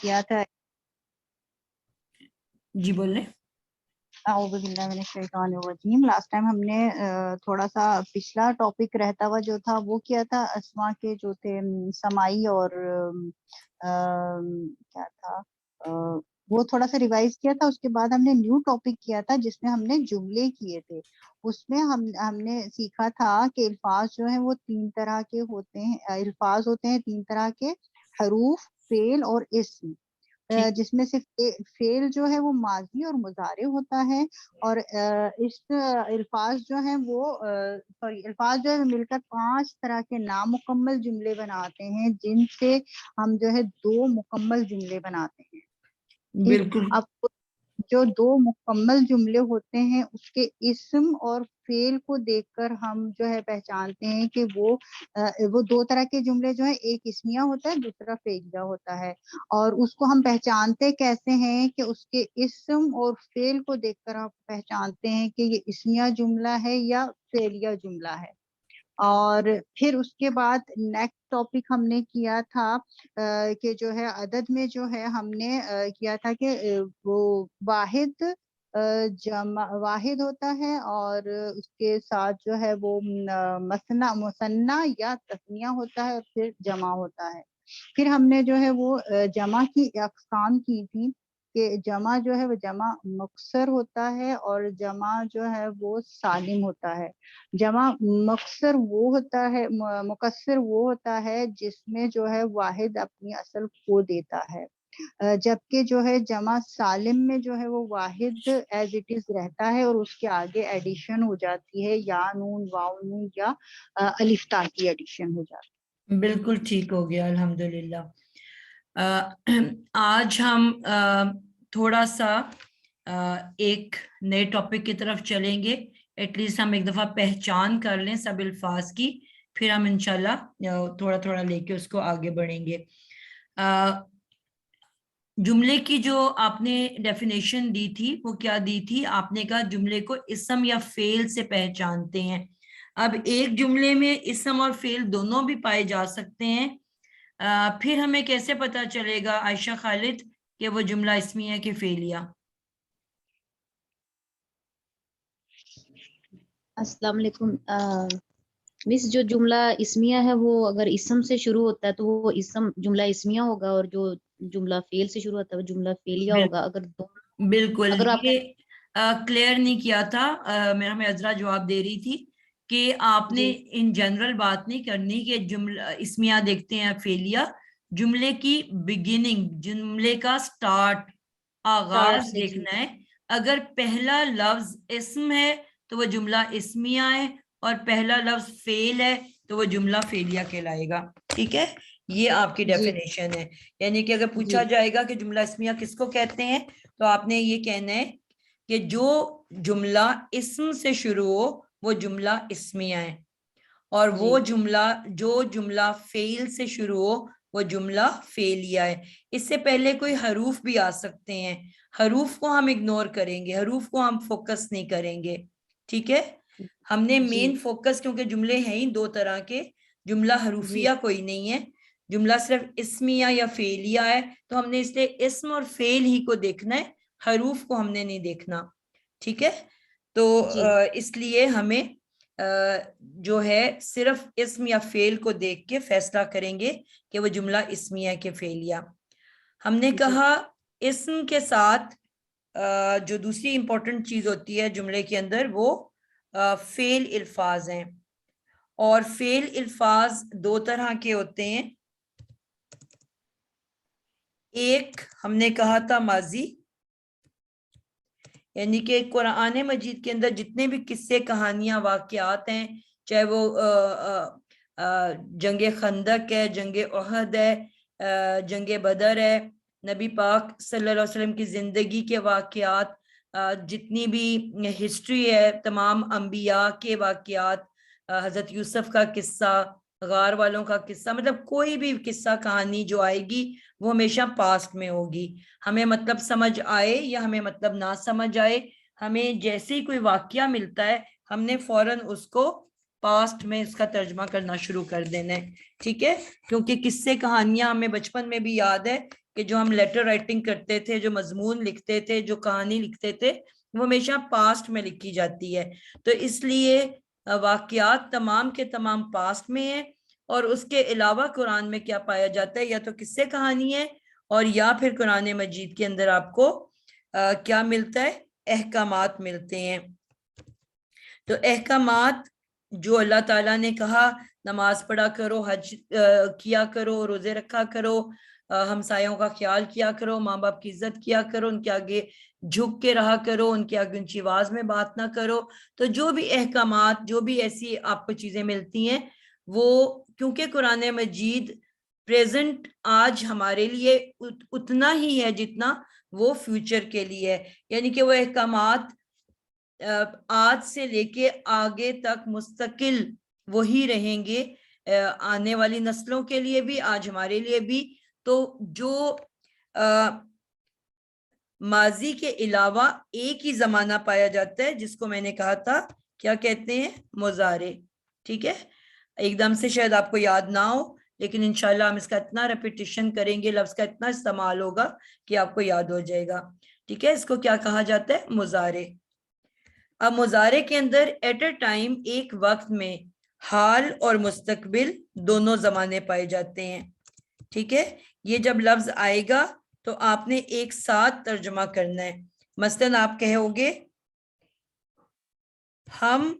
کیا تھا. جی بولیں. اعوذ باللہ من الشیطان الرجیم. لاسٹ ٹائم ہم نے تھوڑا سا پچھلا ٹاپک رہتا ہوا جو تھا وہ کیا تھا، اسما کے جو تھے سمائی اور کیا تھا وہ تھوڑا سا ریوائز کیا تھا. اس کے بعد ہم نے نیو ٹاپک کیا تھا جس میں ہم نے جملے کیے تھے. اس میں ہم نے سیکھا تھا کہ الفاظ جو ہیں وہ تین طرح کے ہوتے ہیں. الفاظ ہوتے ہیں تین طرح کے، حروف، فعل اور اسم. جس میں سے فعل جو ہے وہ ماضی اور مضارع ہوتا ہے، اور اس الفاظ جو ہیں وہ الفاظ جو ہے مل کر 5 طرح کے نامکمل جملے بناتے ہیں، جن سے ہم جو ہے 2 مکمل جملے بناتے ہیں. بالکل. اب جو 2 مکمل جملے ہوتے ہیں اس کے اسم اور فعل کو دیکھ کر ہم جو ہے پہچانتے ہیں کہ وہ 2 طرح کے جملے جو ہیں، ایک اسمیہ ہوتا ہے دوسرا فعلیہ ہوتا ہے. اور اس کو ہم پہچانتے کیسے ہیں کہ اس کے اسم اور فعل کو دیکھ کر ہم پہچانتے ہیں کہ یہ اسمیہ جملہ ہے یا فعلیہ جملہ ہے. اور پھر اس کے بعد نیکسٹ ٹاپک ہم نے کیا تھا کہ جو ہے عدد میں جو ہے ہم نے کیا تھا کہ وہ واحد واحد ہوتا ہے اور اس کے ساتھ جو ہے وہ مثنیٰ یا تثنیہ ہوتا ہے اور پھر جمع ہوتا ہے. پھر ہم نے جو ہے وہ جمع کی اقسام کی تھی کہ جمع جو ہے وہ جمع مکسر ہوتا ہے اور جمع جو ہے وہ سالم ہوتا ہے. جمع مکسر وہ ہوتا ہے، مکسر وہ ہوتا ہے جس میں جو ہے واحد اپنی اصل کو دیتا ہے، جبکہ جو ہے جمع سالم میں جو ہے وہ واحد ایز اٹ از رہتا ہے اور اس کے آگے ایڈیشن ہو جاتی ہے، یا نون واو نون یا الف تا کی ایڈیشن ہو جاتی ہے. بالکل ٹھیک ہو گیا الحمدللہ. آج ہم تھوڑا سا ایک نئے ٹاپک کی طرف چلیں گے. ایٹ لیسٹ ہم ایک دفعہ پہچان کر لیں سب الفاظ کی، پھر ہم انشاءاللہ تھوڑا تھوڑا لے کے اس کو آگے بڑھیں گے. جملے کی جو آپ نے ڈیفینیشن دی تھی وہ کیا دی تھی؟ آپ نے کہا جملے کو اسم یا فعل سے پہچانتے ہیں. اب ایک جملے میں اسم اور فعل دونوں بھی پائے جا سکتے ہیں. پھر ہمیں کیسے پتا چلے گا عائشہ خالد کہ وہ جملہ اسمی ہے کہ فعلیہ؟ السلام علیکم. مس جو جملہ اسمیہ ہے وہ اگر اسم سے شروع ہوتا ہے تو وہ اسم جملہ اسمیہ ہوگا، اور جو جملہ فعل سے شروع ہوتا ہے وہ جملہ فعلیہ ہوگا. بالکل اگر آپ یہ کلیئر نہیں کیا تھا، میرا میں عذرا جواب دے رہی تھی کہ آپ نے ان جنرل بات نہیں کرنی کہ جملہ اسمیہ دیکھتے ہیں فعلیہ. جملے کی بگننگ، جملے کا سٹارٹ، آغاز دیکھنا ہے. اگر پہلا لفظ اسم ہے تو وہ جملہ اسمیہ ہے، اور پہلا لفظ فعل ہے تو وہ جملہ فعلیہ کہلائے گا. ٹھیک ہے، یہ آپ کی ڈیفینیشن ہے. یعنی کہ اگر پوچھا جائے گا کہ جملہ اسمیہ کس کو کہتے ہیں تو آپ نے یہ کہنا ہے کہ جو جملہ اسم سے شروع ہو وہ جملہ اسمیہ ہے، اور وہ جملہ فعل سے شروع ہو وہ جملہ فعلیہ ہے. اس سے پہلے کوئی حروف بھی آ سکتے ہیں، حروف کو ہم اگنور کریں گے، حروف کو ہم فوکس نہیں کریں گے. ٹھیک ہے، ہم نے مین فوکس، کیونکہ جملے ہیں ہی 2 طرح کے، جملہ حروفیہ کوئی نہیں ہے، جملہ صرف اسمیہ یا فعلیہ ہے. تو ہم نے اس لیے اسم اور فعل ہی کو دیکھنا ہے، حروف کو ہم نے نہیں دیکھنا. ٹھیک ہے، تو اس لیے ہمیں جو ہے صرف اسم یا فعل کو دیکھ کے فیصلہ کریں گے کہ وہ جملہ اسمیہ کہ فعلیہ. ہم نے کہا اسم کے ساتھ جو دوسری امپورٹنٹ چیز ہوتی ہے جملے کے اندر وہ فعل الفاظ ہیں، اور فعل الفاظ 2 طرح کے ہوتے ہیں. ایک ہم نے کہا تھا ماضی، یعنی کہ قرآن مجید کے اندر جتنے بھی قصے کہانیاں واقعات ہیں، چاہے وہ جنگ خندق ہے، جنگ احد ہے، جنگ بدر ہے، نبی پاک صلی اللہ علیہ وسلم کی زندگی کے واقعات، جتنی بھی ہسٹری ہے، تمام انبیاء کے واقعات، حضرت یوسف کا قصہ، غار والوں کا قصہ، مطلب کوئی بھی قصہ کہانی جو آئے گی وہ ہمیشہ پاسٹ میں ہوگی. ہمیں مطلب سمجھ آئے یا ہمیں مطلب نہ سمجھ آئے، ہمیں جیسے ہی کوئی واقعہ ملتا ہے ہم نے فوراً اس کو پاسٹ میں اس کا ترجمہ کرنا شروع کر دینا ہے. ٹھیک ہے، کیونکہ قصے کہانیاں ہمیں بچپن میں بھی یاد ہے کہ جو ہم لیٹر رائٹنگ کرتے تھے, جو مضمون لکھتے تھے, جو کہانی لکھتے تھے, وہ ہمیشہ پاسٹ میں لکھی جاتی ہے. تو اس لیے واقعات تمام کے تمام پاسٹ میں ہیں, اور اس کے علاوہ قرآن میں کیا پایا جاتا ہے, یا تو قصے کہانی ہے, اور یا پھر قرآن مجید کے اندر آپ کو کیا ملتا ہے, احکامات ملتے ہیں. تو احکامات جو اللہ تعالیٰ نے کہا نماز پڑھا کرو, حج کیا کرو, روزے رکھا کرو, ہمسایوں کا خیال کیا کرو, ماں باپ کی عزت کیا کرو, ان کے آگے جھک کے رہا کرو, ان کے آگے اونچی آواز میں بات نہ کرو. تو جو بھی احکامات, جو بھی ایسی آپ کو چیزیں ملتی ہیں, وہ کیونکہ قرآن مجید پریزنٹ آج ہمارے لیے اتنا ہی ہے جتنا وہ فیوچر کے لیے ہے. یعنی کہ وہ احکامات آج سے لے کے آگے تک مستقل وہی رہیں گے, آنے والی نسلوں کے لیے بھی, آج ہمارے لیے بھی. تو جو ماضی کے علاوہ ایک ہی زمانہ پایا جاتا ہے, جس کو میں نے کہا تھا کیا کہتے ہیں, مضارع. ٹھیک ہے, ایک دم سے شاید آپ کو یاد نہ ہو, لیکن انشاءاللہ ہم اس کا اتنا ریپیٹیشن کریں گے, لفظ کا اتنا استعمال ہوگا کہ آپ کو یاد ہو جائے گا. ٹھیک ہے, اس کو کیا کہا جاتا ہے, مضارع. اب مضارع کے اندر ایٹ اے ٹائم, ایک وقت میں, حال اور مستقبل دونوں زمانے پائے جاتے ہیں. ٹھیک ہے, یہ جب لفظ آئے گا تو آپ نے ایک ساتھ ترجمہ کرنا ہے. مثلاً آپ کہو گے ہم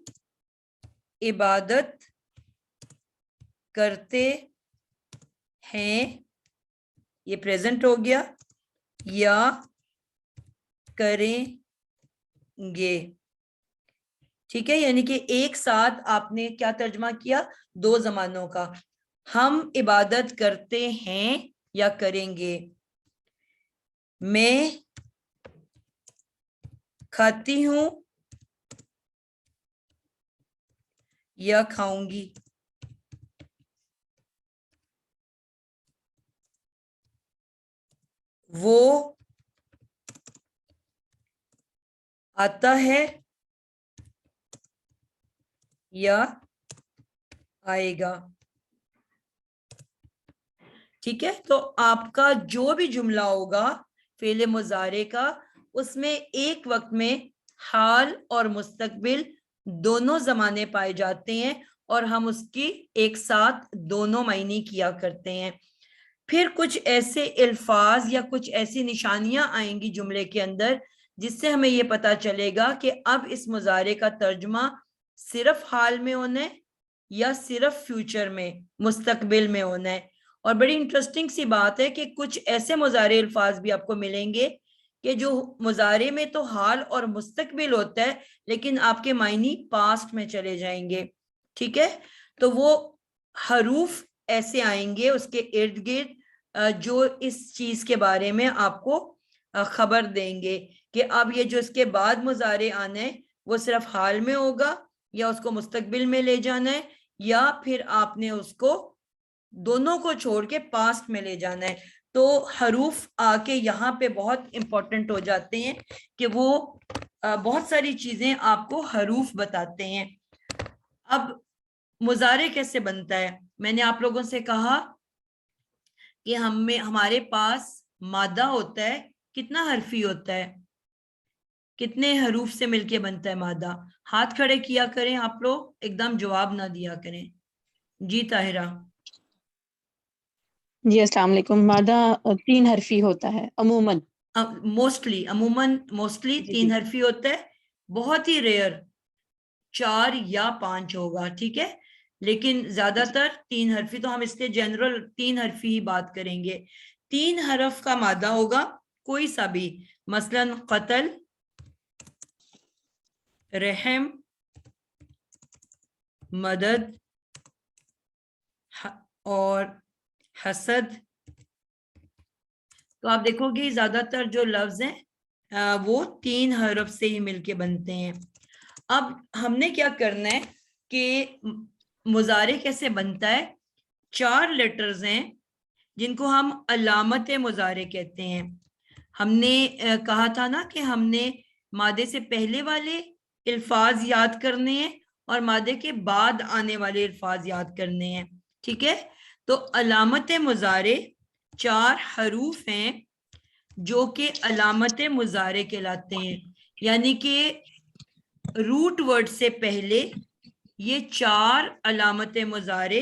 عبادت کرتے ہیں, یہ پریزنٹ ہو گیا, یا کریں گے. ٹھیک ہے, یعنی کہ ایک ساتھ آپ نے کیا ترجمہ کیا, دو زمانوں کا. ہم عبادت کرتے ہیں یا کریں گے. میں کھاتی ہوں یا کھاؤں گی. وہ آتا ہے یا آئے گا. ٹھیک ہے, تو آپ کا جو بھی جملہ ہوگا فعل مضارع کا, اس میں ایک وقت میں حال اور مستقبل دونوں زمانے پائے جاتے ہیں, اور ہم اس کی ایک ساتھ دونوں معنی کیا کرتے ہیں. پھر کچھ ایسے الفاظ یا کچھ ایسی نشانیاں آئیں گی جملے کے اندر, جس سے ہمیں یہ پتا چلے گا کہ اب اس مضارع کا ترجمہ صرف حال میں ہونا ہے یا صرف فیوچر میں, مستقبل میں ہونا ہے. اور بڑی انٹرسٹنگ سی بات ہے کہ کچھ ایسے مضارع الفاظ بھی آپ کو ملیں گے کہ جو مضارع میں تو حال اور مستقبل ہوتا ہے, لیکن آپ کے معنی پاسٹ میں چلے جائیں گے. ٹھیک ہے, تو وہ حروف ایسے آئیں گے اس کے ارد گرد جو اس چیز کے بارے میں آپ کو خبر دیں گے کہ اب یہ جو اس کے بعد مضارع آنا ہے وہ صرف حال میں ہوگا, یا اس کو مستقبل میں لے جانا ہے, یا پھر آپ نے اس کو دونوں کو چھوڑ کے پاسٹ میں لے جانا ہے. تو حروف آ کے یہاں پہ بہت امپورٹنٹ ہو جاتے ہیں کہ وہ بہت ساری چیزیں آپ کو حروف بتاتے ہیں. اب مضارع کیسے بنتا ہے, میں نے آپ لوگوں سے کہا کہ ہمارے پاس مادہ ہوتا ہے, کتنا حرفی ہوتا ہے, کتنے حروف سے مل کے بنتا ہے مادہ. ہاتھ کھڑے کیا کریں آپ لوگ, ایک دم جواب نہ دیا کریں. جی طاہرہ. جی السلام علیکم. مادہ 3 حرفی ہوتا ہے عموماً. موسٹلی 3 حرفی ہوتا ہے, بہت ہی ریئر 4 یا 5 ہوگا. ٹھیک ہے, لیکن زیادہ تر 3 حرفی. تو ہم اس کے جنرل 3 حرفی ہی بات کریں گے. 3 حرف کا مادہ ہوگا کوئی سا بھی, مثلاً قتل, رحم, مدد اور حسد. تو آپ دیکھو گے زیادہ تر جو لفظ ہیں وہ 3 حرف سے ہی مل کے بنتے ہیں. اب ہم نے کیا کرنا ہے کہ مضارع کیسے بنتا ہے, 4 لیٹرز ہیں جن کو ہم علامت مضارع کہتے ہیں. ہم نے کہا تھا نا کہ ہم نے مادے سے پہلے والے الفاظ یاد کرنے ہیں اور مادے کے بعد آنے والے الفاظ یاد کرنے ہیں. ٹھیک ہے, تو علامت مضارع 4 حروف ہیں جو کہ علامت مضارع کہلاتے ہیں، یعنی کہ روٹ ورڈ سے پہلے یہ 4 علامت مضارع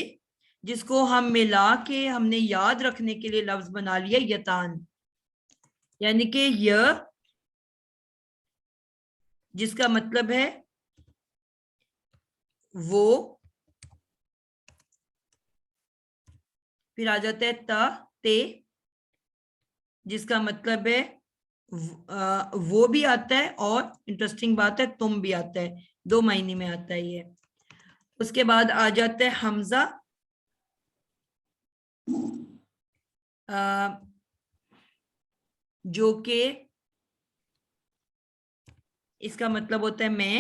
جس کو ہم ملا کے ہم نے یاد رکھنے کے لیے لفظ بنا لیا یتان، یعنی کہ یہ جس کا مطلب ہے وہ، پھر آ جاتا ہے تا تے جس کا مطلب ہے وہ بھی آتا ہے، اور انٹرسٹنگ بات ہے تم بھی آتا ہے، 2 معنی میں آتا ہے یہ۔ اس کے بعد آ جاتا ہے حمزہ، جو کہ اس کا مطلب ہوتا ہے میں،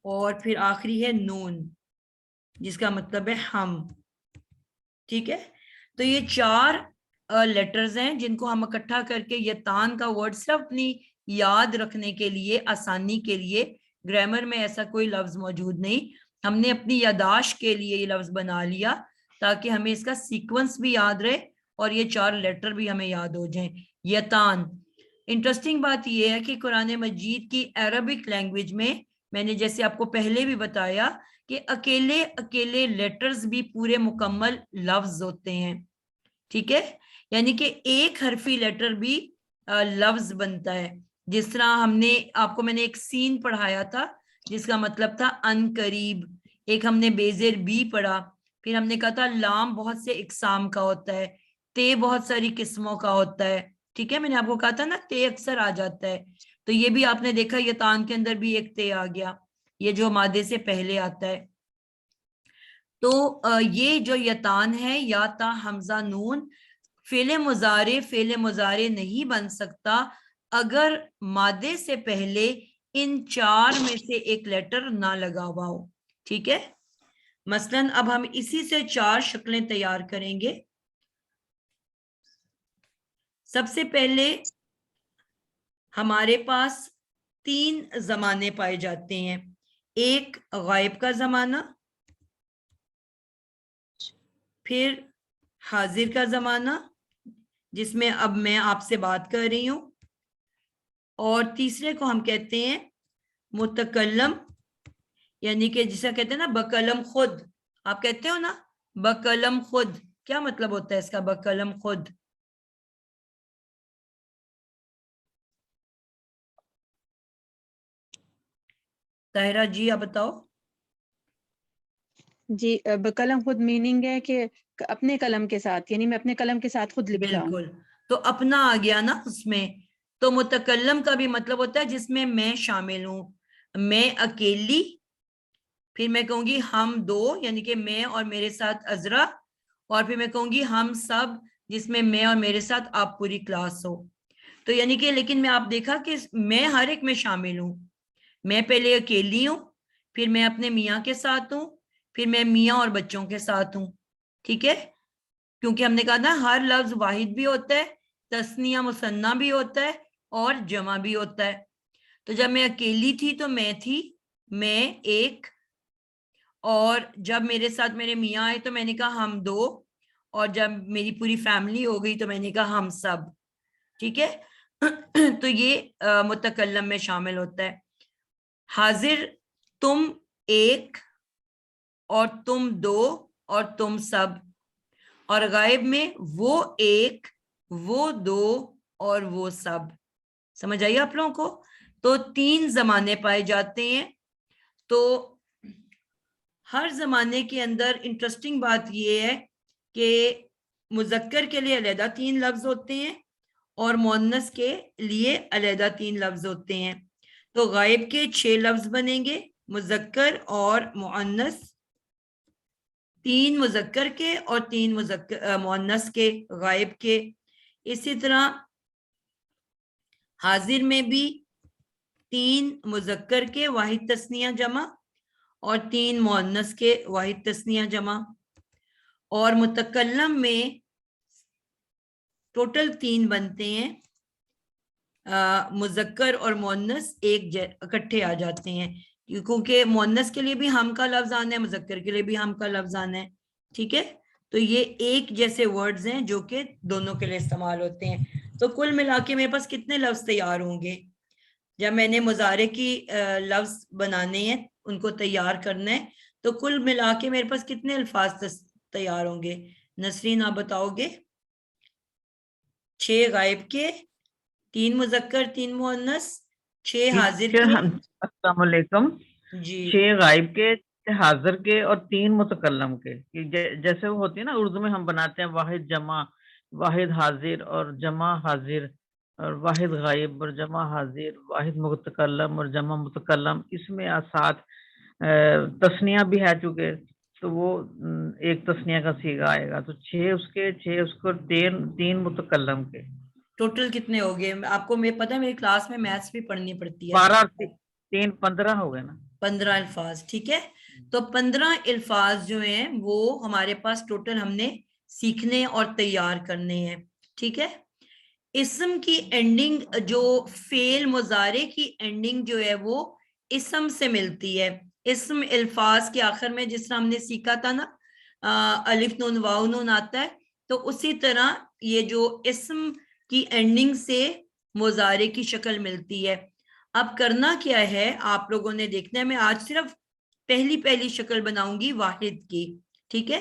اور پھر آخری ہے نون جس کا مطلب ہے ہم، ٹھیک ہے۔ تو یہ 4 لیٹرز ہیں جن کو ہم اکٹھا کر کے یتان کا ورڈ صرف اپنی یاد رکھنے کے لیے، آسانی کے لیے، گرامر میں ایسا کوئی لفظ موجود نہیں، ہم نے اپنی یاداشت کے لیے یہ لفظ بنا لیا تاکہ ہمیں اس کا سیکوینس بھی یاد رہے اور یہ 4 لیٹر بھی ہمیں یاد ہو جائیں۔ یتان، انٹرسٹنگ بات یہ ہے کہ قرآن مجید کی عربک لینگویج میں نے جیسے آپ کو پہلے بھی بتایا کہ اکیلے اکیلے لیٹرز بھی پورے مکمل لفظ ہوتے ہیں، ٹھیک ہے، یعنی کہ ایک حرفی لیٹر بھی لفظ بنتا ہے۔ جس طرح میں نے ایک سین پڑھایا تھا جس کا مطلب تھا ان قریب، ایک ہم نے بیزر بی پڑھا، پھر ہم نے کہا تھا لام بہت سے اقسام کا ہوتا ہے، تے بہت ساری قسموں کا ہوتا ہے، ٹھیک ہے، میں نے آپ کو کہا تھا نا تے اکثر آ جاتا ہے، تو یہ بھی آپ نے دیکھا یتان کے اندر بھی ایک تے آ گیا، یہ جو مادے سے پہلے آتا ہے۔ تو یہ جو یتان ہے، یا تا حمزہ نون، فعل مضارع نہیں بن سکتا اگر مادے سے پہلے ان 4 میں سے ایک لیٹر نہ لگا ہوا ہو، ٹھیک ہے۔ مثلاً اب ہم اسی سے 4 شکلیں تیار کریں گے۔ سب سے پہلے ہمارے پاس 3 زمانے پائے جاتے ہیں، ایک غائب کا زمانہ، پھر حاضر کا زمانہ جس میں اب میں آپ سے بات کر رہی ہوں، اور تیسرے کو ہم کہتے ہیں متکلم، یعنی کہ جسے کہتے ہیں نا بقلم خود، آپ کہتے ہو نا بقلم خود، کیا مطلب ہوتا ہے اس کا بقلم خود؟ طاہرہ جی آپ بتاؤ۔ جی بقلم خود میننگ ہے کہ اپنے قلم کے ساتھ، یعنی میں اپنے قلم کے ساتھ خود لکھ رہا ہوں۔ بالکل، تو اپنا آ گیا نا اس میں۔ تو متکلم کا بھی مطلب ہوتا ہے جس میں میں شامل ہوں، میں اکیلی، پھر میں کہوں گی ہم 2 یعنی کہ میں اور میرے ساتھ عذرا، اور پھر میں کہوں گی ہم سب جس میں میں اور میرے ساتھ آپ پوری کلاس ہو۔ تو یعنی کہ لیکن میں آپ دیکھا کہ میں ہر ایک میں شامل ہوں، میں پہلے اکیلی ہوں، پھر میں اپنے میاں کے ساتھ ہوں، پھر میں میاں اور بچوں کے ساتھ ہوں، ٹھیک ہے، کیونکہ ہم نے کہا نا ہر لفظ واحد بھی ہوتا ہے، تثنیہ مثنیٰ بھی ہوتا ہے اور جمع بھی ہوتا ہے۔ تو جب میں اکیلی تھی تو میں تھی، میں ایک، اور جب میرے ساتھ میرے میاں آئے تو میں نے کہا ہم 2، اور جب میری پوری فیملی ہو گئی تو میں نے کہا ہم سب، ٹھیک ہے۔ تو یہ متکلم میں شامل ہوتا ہے۔ حاضر، تم ایک اور تم 2 اور تم سب، اور غائب میں وہ ایک، وہ 2 اور وہ سب۔ سمجھ آئیے آپ لوگوں کو؟ تو 3 زمانے پائے جاتے ہیں۔ تو ہر زمانے کے اندر انٹرسٹنگ بات یہ ہے کہ مذکر کے لیے علیحدہ 3 لفظ ہوتے ہیں اور مؤنث کے لیے علیحدہ 3 لفظ ہوتے ہیں۔ تو غائب کے 6 لفظ بنیں گے، مذکر اور مؤنث، 3 مذکر کے اور 3 مؤنث کے غائب کے۔ اسی طرح حاضر میں بھی 3 مذکر کے واحد تثنیہ جمع اور 3 مؤنث کے واحد تثنیہ جمع، اور متکلم میں ٹوٹل 3 بنتے ہیں، مذکر اور مؤنث ایک اکٹھے آ جاتے ہیں، کیونکہ مؤنث کے لیے بھی ہم کا لفظ آنا ہے، مذکر کے لیے بھی ہم کا لفظ آنا ہے، ٹھیک ہے۔ تو یہ ایک جیسے ورڈز ہیں جو کہ دونوں کے لیے استعمال ہوتے ہیں. تو کل ملا کے میرے پاس کتنے لفظ تیار ہوں گے جب میں نے مضارع کی لفظ بنانے ہیں, ان کو تیار کرنا ہے, تو کل ملا کے میرے پاس کتنے الفاظ تیار ہوں گے؟ نسرین آپ بتاؤ گے. 6 غائب کے, 3 مذکر 3 مؤنث, 6 حاضر کے. السلام علیکم. جی 6 غائب کے, حاضر کے اور 3 متکلم کے. جیسے وہ ہوتی ہے نا اردو میں ہم بناتے ہیں واحد جمع, واحد حاضر اور جمع حاضر, اور واحد غائب اور جمع حاضر, واحد متکلم اور جمع متکلم. اس میں ساتھ تسنیہ بھی ہے چونکہ, تو وہ ایک تسنیہ کا صیغہ آئے گا. تو 6 اس کے, 6 اس کو, 3 متکلم کے. ٹوٹل کتنے ہو گئے؟ آپ کو پتا ہے میری کلاس میں میتھس بھی پڑھنی پڑتی ہے. 12 3 15 ہو گئے نا. 15 الفاظ. ٹھیک ہے, تو 15 الفاظ جو ہیں وہ ہمارے پاس ٹوٹل ہم نے سیکھنے اور تیار کرنے ہیں. ٹھیک ہے, اسم کی اینڈنگ جو فعل مضارع کی اینڈنگ جو ہے وہ اسم سے ملتی ہے. اسم الفاظ کے آخر میں جس طرح ہم نے سیکھا تھا نا الف نون واو نون آتا ہے, تو اسی طرح یہ جو اسم کی اینڈنگ سے مضارع کی شکل ملتی ہے. اب کرنا کیا ہے آپ لوگوں نے دیکھنا ہے. میں آج صرف پہلی شکل بناؤں گی واحد کی. ٹھیک ہے,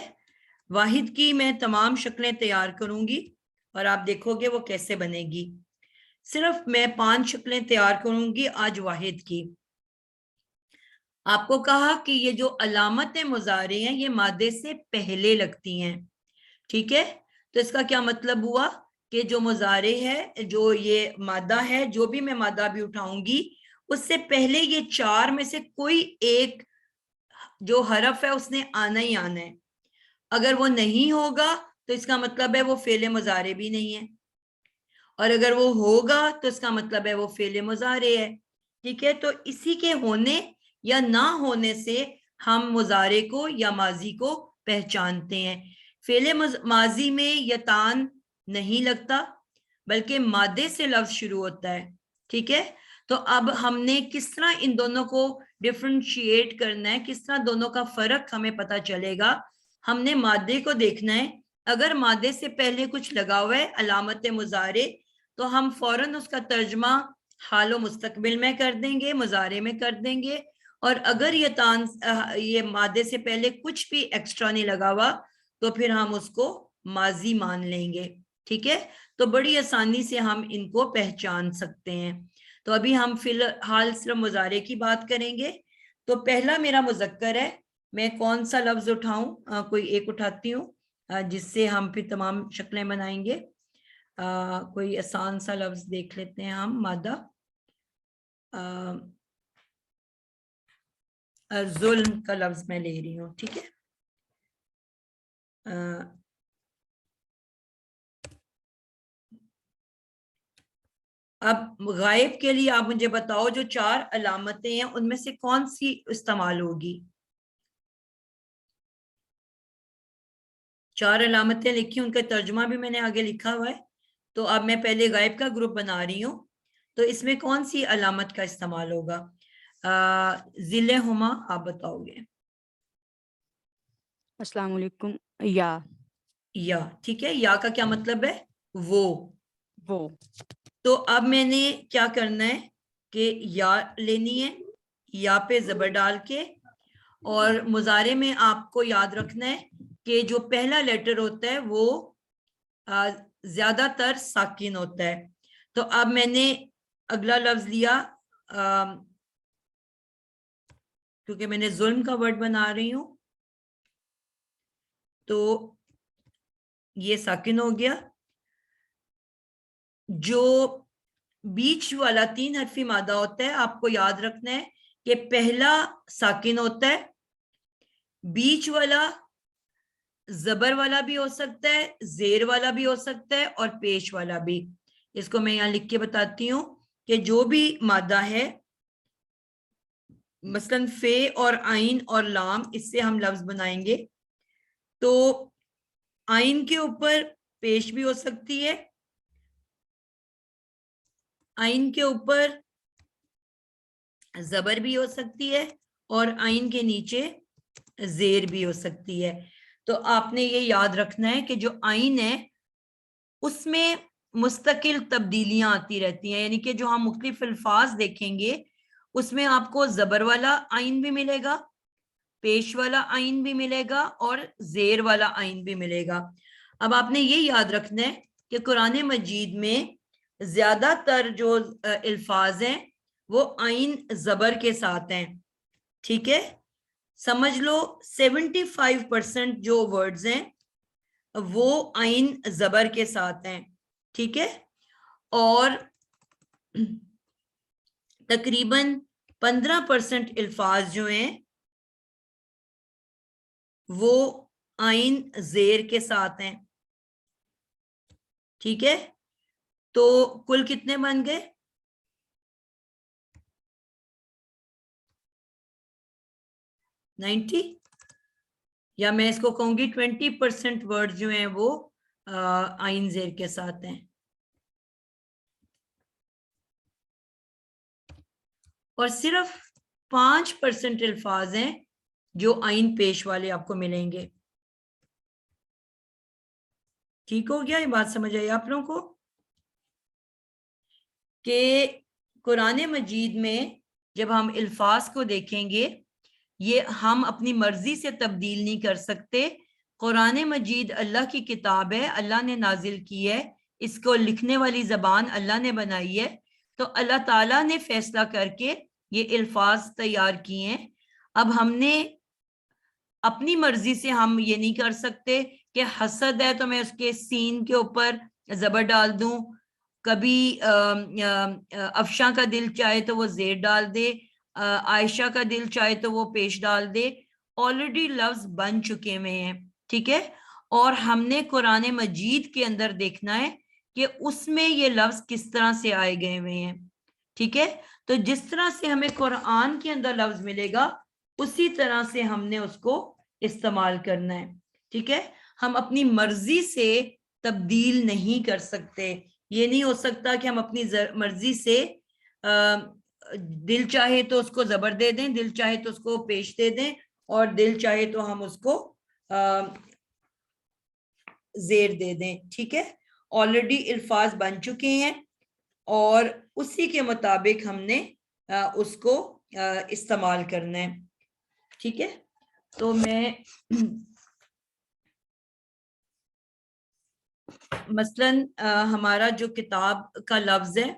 واحد کی میں تمام شکلیں تیار کروں گی اور آپ دیکھو گے وہ کیسے بنے گی. صرف میں 5 شکلیں تیار کروں گی آج واحد کی. آپ کو کہا کہ یہ جو علامت مضارع ہیں یہ مادے سے پہلے لگتی ہیں. ٹھیک ہے, تو اس کا کیا مطلب ہوا کہ جو مضارع ہے, جو یہ مادہ ہے, جو بھی میں مادہ بھی اٹھاؤں گی اس سے پہلے یہ 4 میں سے کوئی ایک جو حرف ہے اس نے آنا ہی آنا ہے. اگر وہ نہیں ہوگا تو اس کا مطلب ہے وہ فعل مضارع بھی نہیں ہے, اور اگر وہ ہوگا تو اس کا مطلب ہے وہ فعل مضارع ہے. ٹھیک ہے, تو اسی کے ہونے یا نہ ہونے سے ہم مضارع کو یا ماضی کو پہچانتے ہیں. فعل ماضی میں یتان نہیں لگتا بلکہ مادے سے لفظ شروع ہوتا ہے. ٹھیک ہے, تو اب ہم نے کس طرح ان دونوں کو ڈفرینشیٹ کرنا ہے, کس طرح دونوں کا فرق ہمیں پتہ چلے گا. ہم نے مادے کو دیکھنا ہے. اگر مادے سے پہلے کچھ لگا ہوا ہے علامت مضارع, تو ہم فوراً اس کا ترجمہ حال و مستقبل میں کر دیں گے, مضارع میں کر دیں گے. اور اگر یہ مادے سے پہلے کچھ بھی ایکسٹرا نہیں لگا ہوا تو پھر ہم اس کو ماضی مان لیں گے. ٹھیک ہے, تو بڑی آسانی سے ہم ان کو پہچان سکتے ہیں. تو ابھی ہم فی الحال صرف مضارع کی بات کریں گے. تو پہلا میرا مذکر ہے. میں کون سا لفظ اٹھاؤں؟ کوئی ایک اٹھاتی ہوں جس سے ہم پھر تمام شکلیں بنائیں گے. کوئی آسان سا لفظ دیکھ لیتے ہیں ہم. مادہ ظلم کا لفظ میں لے رہی ہوں. ٹھیک ہے, اب غائب کے لیے آپ مجھے بتاؤ جو 4 علامتیں ہیں ان میں سے کون سی استعمال ہوگی؟ 4 علامتیں لکھی, ان کا ترجمہ بھی میں نے آگے لکھا ہوا ہے. تو اب میں پہلے غائب کا گروپ بنا رہی ہوں. تو اس میں کون سی علامت کا استعمال ہوگا؟ ذل ہما آپ بتاؤ گے. السلام علیکم. یا. ٹھیک ہے, یا کا کیا مطلب ہے؟ وہ. تو اب میں نے کیا کرنا ہے کہ یا لینی ہے, یا پہ زبر ڈال کے, اور مضارع میں آپ کو یاد رکھنا ہے کہ جو پہلا لیٹر ہوتا ہے وہ زیادہ تر ساکن ہوتا ہے. تو اب میں نے اگلا لفظ لیا, کیونکہ میں نے ظلم کا ورڈ بنا رہی ہوں تو یہ ساکن ہو گیا. جو بیچ والا 3 حرفی مادہ ہوتا ہے آپ کو یاد رکھنا ہے کہ پہلا ساکن ہوتا ہے, بیچ والا زبر والا بھی ہو سکتا ہے, زیر والا بھی ہو سکتا ہے, اور پیش والا بھی. اس کو میں یہاں لکھ کے بتاتی ہوں کہ جو بھی مادہ ہے مثلا فے اور آئین اور لام, اس سے ہم لفظ بنائیں گے. تو آئین کے اوپر پیش بھی ہو سکتی ہے, آئین کے اوپر زبر بھی ہو سکتی ہے, اور آئین کے نیچے زیر بھی ہو سکتی ہے. تو آپ نے یہ یاد رکھنا ہے کہ جو آئین ہے اس میں مستقل تبدیلیاں آتی رہتی ہیں، یعنی کہ جو ہم مختلف الفاظ دیکھیں گے اس میں آپ کو زبر والا آئین بھی ملے گا، پیش والا آئین بھی ملے گا اور زیر والا آئین بھی ملے گا۔ اب آپ نے یہ یاد رکھنا ہے کہ قرآن مجید میں زیادہ تر جو الفاظ ہیں وہ آئین زبر کے ساتھ ہیں، ٹھیک ہے؟ سمجھ لو 75% جو ورڈز ہیں وہ آئین زبر کے ساتھ ہیں، ٹھیک ہے؟ اور تقریباً 15% الفاظ جو ہیں وہ آئین زیر کے ساتھ ہیں، ٹھیک ہے؟ تو کل کتنے بن گئے؟ 90، یا میں اس کو کہوں گی 20% ورڈ جو ہیں وہ آئین زیر کے ساتھ ہیں، اور صرف 5% الفاظ ہیں جو آئین پیش والے آپ کو ملیں گے۔ ٹھیک ہو گیا؟ یہ بات سمجھ آئی آپ لوگوں کو کہ قرآن مجید میں جب ہم الفاظ کو دیکھیں گے یہ ہم اپنی مرضی سے تبدیل نہیں کر سکتے۔ قرآن مجید اللہ کی کتاب ہے، اللہ نے نازل کی ہے، اس کو لکھنے والی زبان اللہ نے بنائی ہے، تو اللہ تعالیٰ نے فیصلہ کر کے یہ الفاظ تیار کیے ہیں۔ اب ہم نے اپنی مرضی سے ہم یہ نہیں کر سکتے کہ حسد ہے تو میں اس کے سین کے اوپر زبر ڈال دوں، کبھی افشاں کا دل چاہے تو وہ زیر ڈال دے، عائشہ کا دل چاہے تو وہ پیش ڈال دے۔ آلریڈی لفظ بن چکے ہوئے ہیں، ٹھیک ہے؟ اور ہم نے قرآن مجید کے اندر دیکھنا ہے کہ اس میں یہ لفظ کس طرح سے آئے گئے ہوئے ہیں، ٹھیک ہے؟ تو جس طرح سے ہمیں قرآن کے اندر لفظ ملے گا اسی طرح سے ہم نے اس کو استعمال کرنا ہے، ٹھیک ہے؟ ہم اپنی مرضی سے تبدیل نہیں کر سکتے۔ یہ نہیں ہو سکتا کہ ہم اپنی مرضی سے دل چاہے تو اس کو زبر دے دیں، دل چاہے تو اس کو پیش دے دیں، اور دل چاہے تو ہم اس کو زیر دے دیں، ٹھیک ہے؟ آلریڈی الفاظ بن چکے ہیں اور اسی کے مطابق ہم نے اس کو استعمال کرنا ہے، ٹھیک ہے؟ تو میں مثلاً ہمارا جو کتاب کا لفظ ہے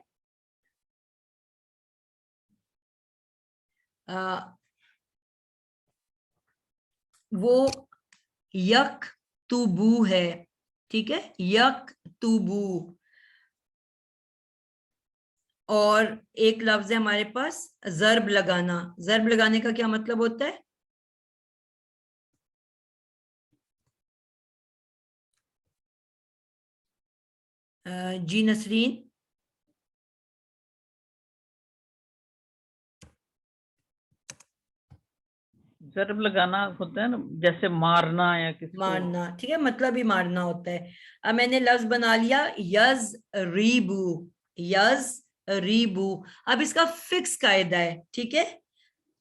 وہ یک توبو ہے، ٹھیک ہے؟ یک توبو، اور ایک لفظ ہے ہمارے پاس ضرب لگانا۔ ضرب لگانے کا کیا مطلب ہوتا ہے؟ جی نسرین؟ ضرب لگانا ہوتا ہے نا، جیسے مارنا یا کسی کو مارنا، ٹھیک ہے؟ مطلب ہی مارنا ہوتا ہے۔ اب میں نے لفظ بنا لیا یز ریبو، یز ریبو۔ اب اس کا فکس قاعدہ ہے، ٹھیک ہے؟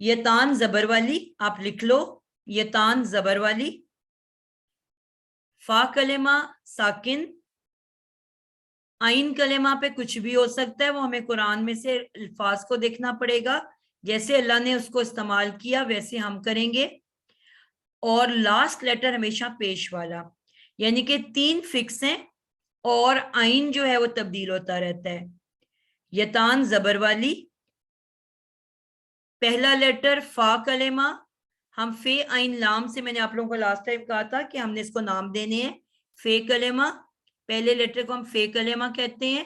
یہ تان زبر والی آپ لکھ لو، یہ تان زبر والی، فا کلمہ ساکن، آئین کلمہ پہ کچھ بھی ہو سکتا ہے، وہ ہمیں قرآن میں سے الفاظ کو دیکھنا پڑے گا، جیسے اللہ نے اس کو استعمال کیا ویسے ہم کریں گے۔ اور لاسٹ لیٹر ہمیشہ پیش والا، یعنی کہ 3 فکس ہیں اور آئین جو ہے وہ تبدیل ہوتا رہتا ہے۔ یتان زبر والی، پہلا لیٹر فا کلمہ، ہم فے آئین لام سے، میں نے آپ لوگوں کو لاسٹ ٹائم کہا تھا کہ ہم نے اس کو نام دینے ہیں۔ فے کلمہ، پہلے لیٹر کو ہم فے کلمہ کہتے ہیں،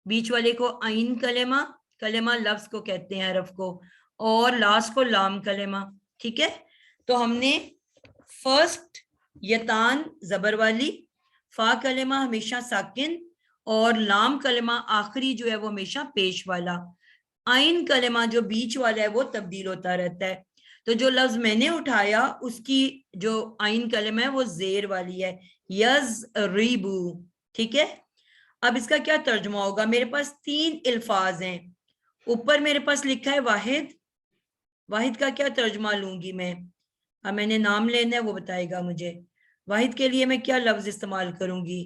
بیچ والے کو آئین کلمہ، کلمہ لفظ کو کہتے ہیں، حرف کو، اور لاسٹ کو لام کلمہ، ٹھیک ہے؟ تو ہم نے فرسٹ یتان زبر والی، فا کلمہ ہمیشہ ساکن، اور لام کلمہ آخری جو ہے وہ ہمیشہ پیش والا۔ آئین کلمہ جو بیچ والا ہے وہ تبدیل ہوتا رہتا ہے۔ تو جو لفظ میں نے اٹھایا اس کی جو آئین کلمہ ہے وہ زیر والی ہے، یز ریبو، ٹھیک ہے؟ اب اس کا کیا ترجمہ ہوگا؟ میرے پاس 3 الفاظ ہیں، اوپر میرے پاس لکھا ہے واحد، واحد کا کیا ترجمہ لوں گی میں؟ اب میں نے نام لینا ہے، وہ بتائے گا مجھے۔ واحد کے لیے میں کیا لفظ استعمال کروں گی؟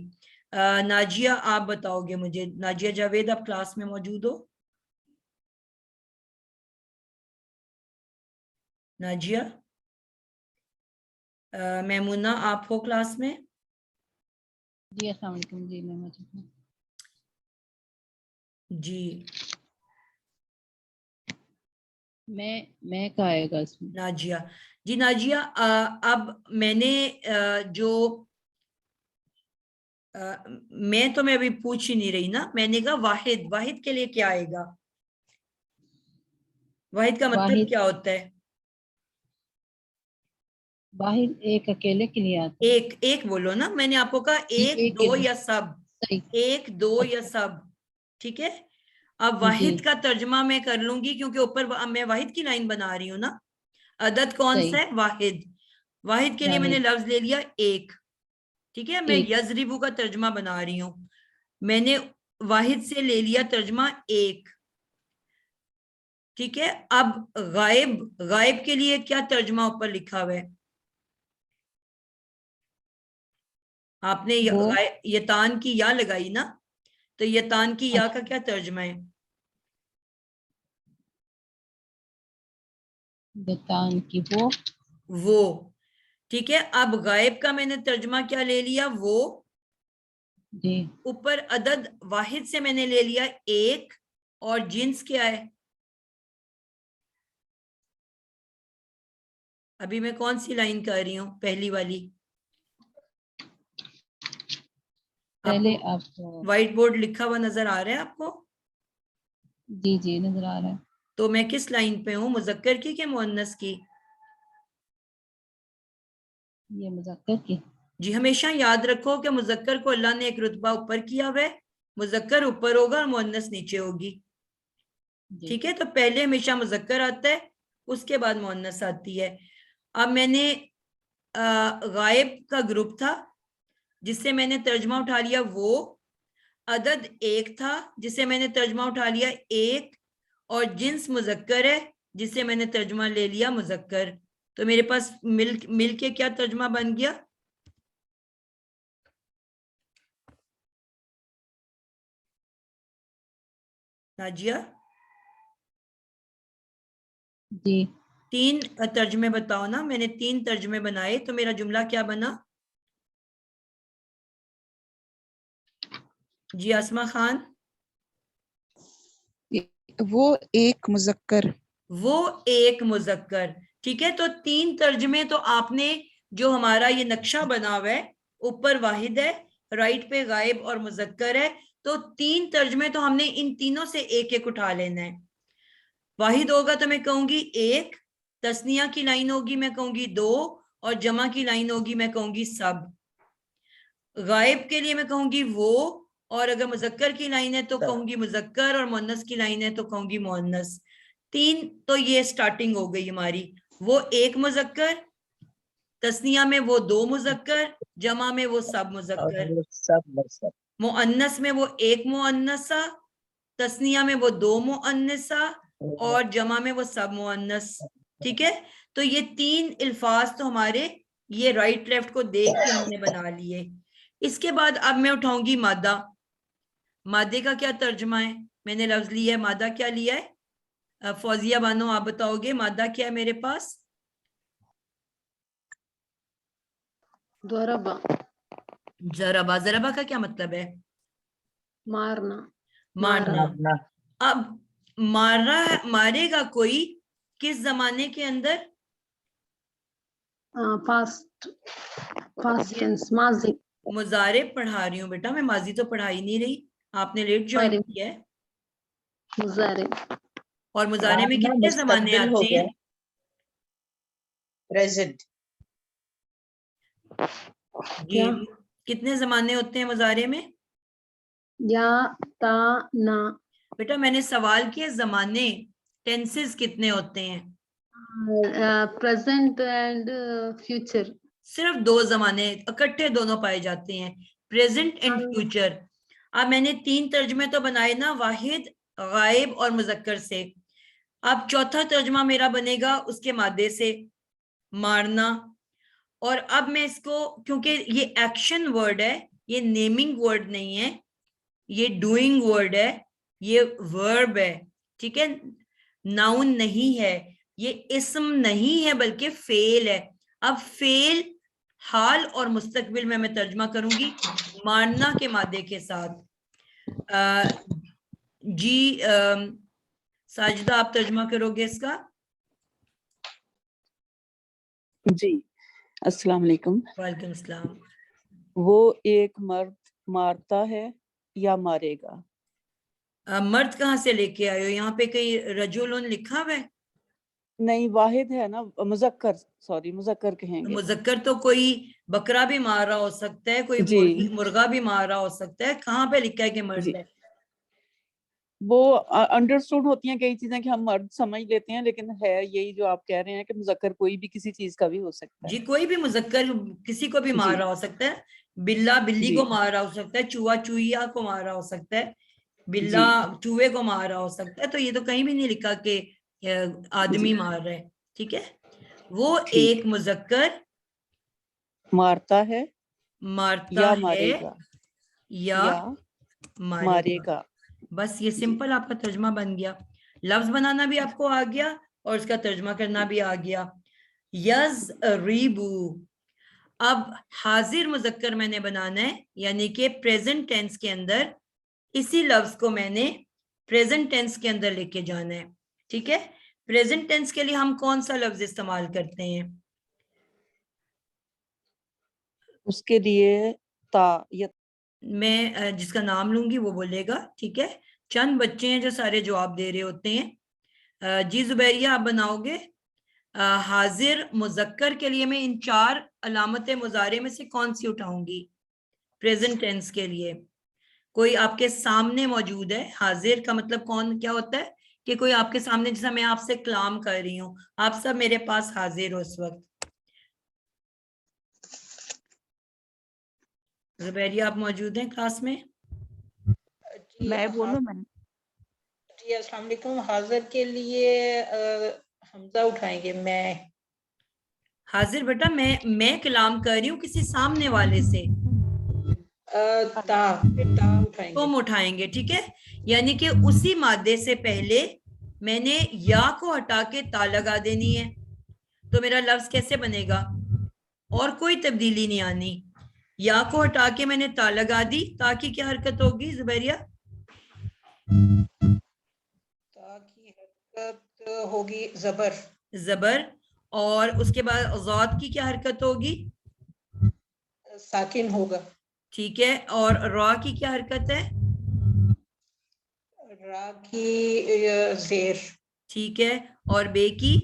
ناجیہ آپ بتاؤ گے مجھے. ناجیہ جاوید آپ کلاس میں موجود ہو؟ ناجیہ. میمونہ آپ ہو کلاس میں؟ جی السلام علیکم. جی میں موجود ہوں. جی میں کا آئے گا اس میں. ناجیہ. جی ناجیہ اب میں نے جو میں تو میں ابھی پوچھ ہی نہیں رہی نا. میں نے کہا واحد. واحد کے لیے کیا آئے گا؟ واحد کا مطلب واحد کیا ہوتا ہے؟ واحد ایک اکیلے کے لیے آتا ہے. ایک. ایک بولو نا. میں نے آپ کو کہا ایک ایک دو کے لیے. یا سب. صحیح. ایک دو یا سب. ٹھیک ہے. اب واحد کا ترجمہ میں کر لوں گی کیونکہ اوپر میں واحد کی لائن بنا رہی ہوں نا. عدد کون صحیح. سا ہے؟ واحد. واحد کے لیے میں نے واحد. لفظ لے لیا ایک. ٹھیک ہے. میں ایک. یضربو کا ترجمہ بنا رہی ہوں. میں نے واحد سے لے لیا ترجمہ ایک. ٹھیک ہے. اب غائب. غائب کے لیے کیا ترجمہ اوپر لکھا ہوا ہے؟ آپ نے وہ یتان کی یا لگائی نا. تو یتان کی یا کا کیا ترجمہ ہے؟ یتان کی وہ. ٹھیک ہے. اب غائب کا میں نے ترجمہ کیا لے لیا؟ وہ. جی اوپر عدد واحد سے میں نے لے لیا ایک. اور جنس کیا ہے؟ ابھی میں کون سی لائن کر رہی ہوں؟ پہلی والی. پہلے آپ وائٹ بورڈ لکھا ہوا نظر آ رہا ہے آپ کو؟ جی جی نظر آ رہا ہے. تو میں کس لائن پہ ہوں؟ مذکر کی کہ مؤنث کی؟ یہ مذکر کی. جی ہمیشہ یاد رکھو کہ مذکر کو اللہ نے ایک رتبہ اوپر کیا ہوا ہے. مذکر اوپر ہوگا اور مؤنث نیچے ہوگی. جی. ٹھیک ہے. تو پہلے ہمیشہ مذکر آتا ہے اس کے بعد مؤنث آتی ہے. اب میں نے غائب کا گروپ تھا جس سے میں نے ترجمہ اٹھا لیا وہ. عدد ایک تھا جسے میں نے ترجمہ اٹھا لیا ایک. اور جنس مذکر ہے جسے میں نے ترجمہ لے لیا مذکر. تو میرے پاس مل کے کیا ترجمہ بن گیا؟ ناجیہ جی 3 ترجمے بتاؤ نا. میں نے 3 ترجمے بنائے تو میرا جملہ کیا بنا؟ جی آسما خان. وہ ایک مذکر. وہ ایک مذکر. ٹھیک ہے. تو 3 ترجمے تو آپ نے جو ہمارا یہ نقشہ بنا ہوا ہے اوپر واحد ہے رائٹ پہ غائب اور مذکر ہے. تو 3 ترجمے تو ہم نے ان تینوں سے ایک ایک اٹھا لینا ہے. واحد ہوگا تو میں کہوں گی ایک. تثنیہ کی لائن ہوگی میں کہوں گی 2. اور جمع کی لائن ہوگی میں کہوں گی سب. غائب کے لیے میں کہوں گی وہ. اور اگر مذکر کی لائن ہے تو کہوں گی مذکر. اور مؤنث کی لائن ہے تو کہوں گی مؤنث. 3 تو یہ سٹارٹنگ ہو گئی ہماری. وہ ایک مذکر. تثنیہ میں وہ 2 مذکر. جمع میں وہ سب مذکر. مؤنث میں وہ ایک مؤنثہ. تثنیہ میں وہ 2 مؤنثہ. اور جمع میں وہ سب مؤنث. ٹھیک ہے. تو یہ 3 الفاظ تو ہمارے یہ رائٹ لیفٹ کو دیکھ کے ہم نے بنا لیے. اس کے بعد اب میں اٹھاؤں گی مادہ. مادے کا کیا ترجمہ ہے؟ میں نے لفظ لیا ہے مادہ. کیا لیا ہے فوزیہ بانو آپ بتاؤ گے مادہ کیا ہے میرے پاس؟ ضربا. ضربا. ضربا کا کیا مطلب ہے؟ مارنا. مارنا. اب مارے گا کوئی کس زمانے کے اندر؟ پاسٹ ٹینس ماضی. مضارع پڑھا رہی ہوں بیٹا میں. ماضی تو پڑھائی نہیں رہی. آپ نے لیٹ جوائن کیا ہے. مضارع. اور مضارع میں کتنے زمانے آتے ہیں؟ پریزنٹ. جی کتنے زمانے ہوتے ہیں مضارع میں؟ یا تا نا. بیٹا میں نے سوال کیا زمانے ٹینسز کتنے ہوتے ہیں؟ Present and future. صرف 2 زمانے اکٹھے دونوں پائے جاتے ہیں پریزنٹ اینڈ فیوچر. اب میں نے 3 ترجمے تو بنائے نا واحد غائب اور مذکر سے. اب چوتھا ترجمہ میرا بنے گا اس کے مادے سے مارنا. اور اب میں اس کو, کیونکہ یہ ایکشن ورڈ ہے, یہ نیمنگ ورڈ نہیں ہے, یہ ڈوئنگ ورڈ ہے, یہ ورب ہے, ٹھیک ہے, ناؤن نہیں ہے, یہ اسم نہیں ہے بلکہ فعل ہے. اب فعل حال اور مستقبل میں ترجمہ کروں گی مارنا کے مادے کے ساتھ. جی ساجدہ آپ ترجمہ کرو گے اس کا؟ جی السلام علیکم. وعلیکم السلام. وہ ایک مرد مارتا ہے یا مارے گا. مرد کہاں سے لے کے آئے ہو؟ یہاں پہ کہیں رجولن لکھا ہوا ہے؟ نہیں واحد ہے نا, مذکر, سوری مذکر کہیں گے. مذکر تو کوئی بکرا بھی مار رہا ہو سکتا ہے, کوئی جی مرغا بھی مار رہا ہو سکتا ہے. کہاں پہ لکھا ہے کہ مرد جی ہے؟ وہ انڈرسٹوڈ ہوتی ہیں کئی چیزیں کہ ہم مرد سمجھ لیتے ہیں, لیکن ہے یہی جو آپ کہہ رہے ہیں کہ مذکر کوئی بھی کسی چیز کا بھی ہو سکتا جی ہے. کوئی بھی مذکر کسی کو بھی مار جی رہا ہو سکتا ہے. بلا بلی جی کو مار رہا ہو سکتا ہے, چوہا چوہیا کو مار رہا ہو سکتا ہے, بلا جی چوہے کو مار رہا ہو سکتا ہے. تو یہ تو کہیں بھی نہیں لکھا کہ آدمی جی مار رہا ہے. ٹھیک ہے, وہ ٹھیک ایک مذکر مارتا ہے مارتا یا ہے مارے گا یا یا مارے مارے گا. گا. بس یہ جی سمپل آپ کا ترجمہ بن گیا. لفظ بنانا بھی آپ کو آ گیا اور اس کا ترجمہ کرنا بھی آ گیا. یضربو. اب حاضر مذکر میں نے بنانا ہے, یعنی کہ پریزنٹ ٹینس کے اندر اسی لفظ کو میں نے پریزنٹ ٹینس کے اندر لے کے جانا ہے. ٹھیک ہے, پریزنٹ ٹینس کے لیے ہم کون سا لفظ استعمال کرتے ہیں؟ اس کے لیے تا یا میں جس کا نام لوں گی وہ بولے گا. ٹھیک ہے, چند بچے ہیں جو سارے جواب دے رہے ہوتے ہیں. جی زبیریہ آپ بناؤ گے. حاضر مذکر کے لیے میں ان 4 علامت مضارع میں سے کون سی اٹھاؤں گی پریزنٹ ٹینس کے لیے؟ کوئی آپ کے سامنے موجود ہے. حاضر کا مطلب کیا ہوتا ہے کہ کوئی آپ کے سامنے, جیسا میں آپ سے کلام کر رہی ہوں, آپ سب میرے پاس حاضر ہو اس وقت. زبیریہ آپ موجود ہیں کلاس میں؟ میں بولوں میں جی السلام علیکم. حاضر کے لیے حمزہ اٹھائیں گے. میں حاضر بیٹا میں کلام کر رہی ہوں کسی سامنے والے سے, تا اٹھائیں گے. تم اٹھائیں گے. ٹھیک ہے, یعنی کہ اسی مادے سے پہلے میں نے یا کو ہٹا کے تا لگا دینی ہے. تو میرا لفظ کیسے بنے گا؟ اور کوئی تبدیلی نہیں آنی. یا کو ہٹا کے میں نے تا لگا دی, تا کی کیا حرکت ہوگی زبیریہ؟ تا کی حرکت ہوگی زبر. زبر. اور اس کے بعد ضاد کی کیا حرکت ہوگی؟ ساکن ہوگا. ٹھیک ہے, اور را کی کیا حرکت ہے؟ را کی زیر. ٹھیک ہے, اور بے کی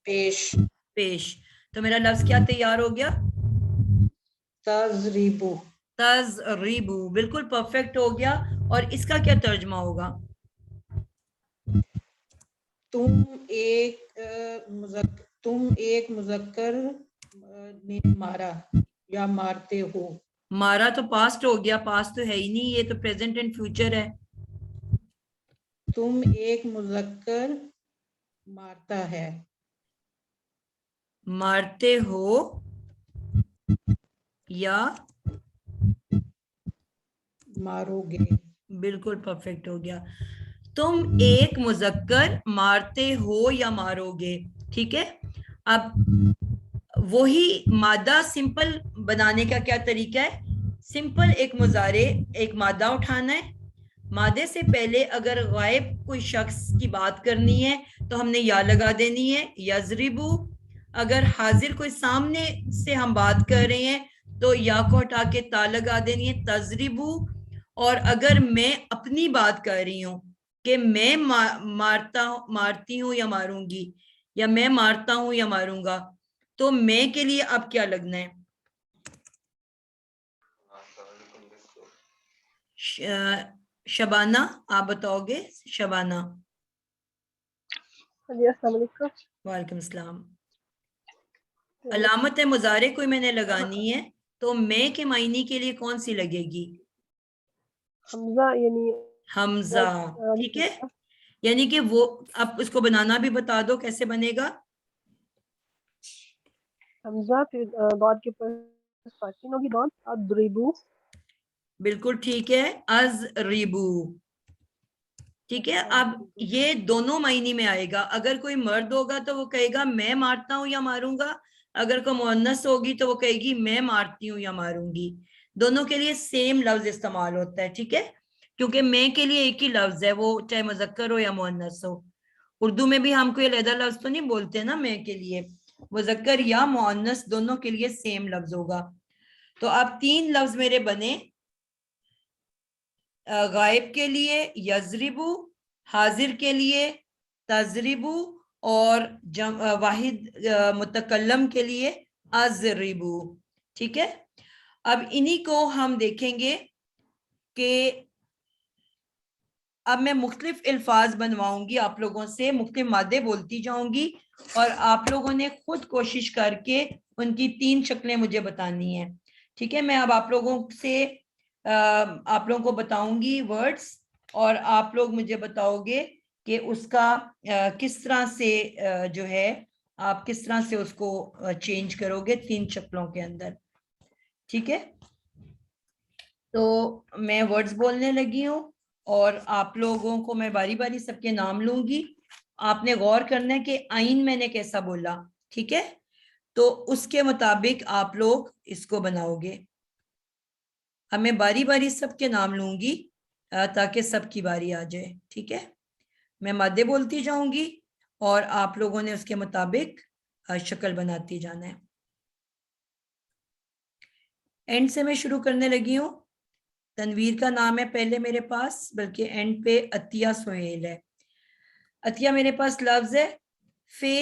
پیش. پیش. تو میرا لفظ کیا تیار ہو گیا؟ تضریبو. تضریبو. بالکل پرفیکٹ ہو گیا. اور اس کا کیا ترجمہ ہوگا؟ تم ایک مذکر نے مارا یا مارتے ہو. مارا تو پاسٹ ہو گیا, پاسٹ تو ہے ہی نہیں, یہ تو پریزنٹ اینڈ فیوچر ہے. تم ایک مذکر مارتا ہے. مارتے ہو یا مارو گے. بالکل پرفیکٹ ہو گیا. تم ایک مذکر مارتے ہو یا مارو گے. ٹھیک ہے, اب وہی مادہ سمپل بنانے کا کیا طریقہ ہے؟ سمپل ایک مضارع, ایک مادہ اٹھانا ہے. مادے سے پہلے اگر غائب کوئی شخص کی بات کرنی ہے تو ہم نے یا لگا دینی ہے, یضربو. اگر حاضر کوئی سامنے سے ہم بات کر رہے ہیں تو یا کو ہٹا کے تا لگا دینی ہے, تضربو. اور اگر میں اپنی بات کر رہی ہوں کہ میں مارتی ہوں یا ماروں گی, یا میں مارتا ہوں یا ماروں گا, تو میں کے لیے اب کیا لگنا ہے؟ شبانہ آپ بتاؤ گے. شبانہ. جی السلام علیکم. وعلیکم السلام. علامت مضارع کوئی میں نے لگانی ہے تو میں کے معنی کے لیے کون سی لگے گی؟ حمزہ. یعنی حمزہ. ٹھیک ہے, یعنی کہ وہ اب اس کو بنانا بھی بتا دو کیسے بنے گا. حمزہ پھر ضاد کے اوپر ساکن ہوگی ضاد اضربو. بالکل ٹھیک ہے، ازریبو. ٹھیک ہے، اب یہ دونوں معنی میں آئے گا. اگر کوئی مرد ہوگا تو وہ کہے گا میں مارتا ہوں یا ماروں گا، اگر کوئی مؤنث ہوگی تو وہ کہے گی میں مارتی ہوں یا ماروں گی. دونوں کے لیے سیم لفظ استعمال ہوتا ہے. ٹھیک ہے، کیونکہ میں کے لیے ایک ہی لفظ ہے، وہ چاہے مذکر ہو یا مؤنث ہو. اردو میں بھی ہم کوئی علیحدہ لفظ تو نہیں بولتے نا میں کے لیے، مذکر یا مؤنث دونوں کے لیے سیم لفظ ہوگا. تو اب 3 لفظ میرے بنے غائب کے لیے یضربو، حاضر کے لیے تضربو، اور واحد متکلم کے لیے اضربو. ٹھیک ہے، اب انہی کو ہم دیکھیں گے کہ اب میں مختلف الفاظ بنواؤں گی آپ لوگوں سے، مختلف مادے بولتی جاؤں گی اور آپ لوگوں نے خود کوشش کر کے ان کی 3 شکلیں مجھے بتانی ہیں. ٹھیک ہے، میں اب آپ لوگوں سے آپ لوگوں کو بتاؤں گی ورڈز اور آپ لوگ مجھے بتاؤ گے کہ اس کا کس طرح سے جو ہے آپ کس طرح سے اس کو چینج کرو گے 3 شکلوں کے اندر. ٹھیک ہے، تو میں ورڈز بولنے لگی ہوں اور آپ لوگوں کو میں باری باری سب کے نام لوں گی. آپ نے غور کرنا ہے کہ آئین میں نے کیسا بولا. ٹھیک ہے، تو اس کے مطابق آپ لوگ اس کو بناؤ گے. اب میں باری باری سب کے نام لوں گی تاکہ سب کی باری آ جائے. ٹھیک ہے، میں مادے بولتی جاؤں گی اور آپ لوگوں نے اس کے مطابق شکل بناتی جانا ہے. اینڈ سے میں شروع کرنے لگی ہوں. تنویر کا نام ہے پہلے میرے پاس، بلکہ اینڈ پہ عطیہ سہیل ہے. عطیہ میرے پاس لفظ ہے فے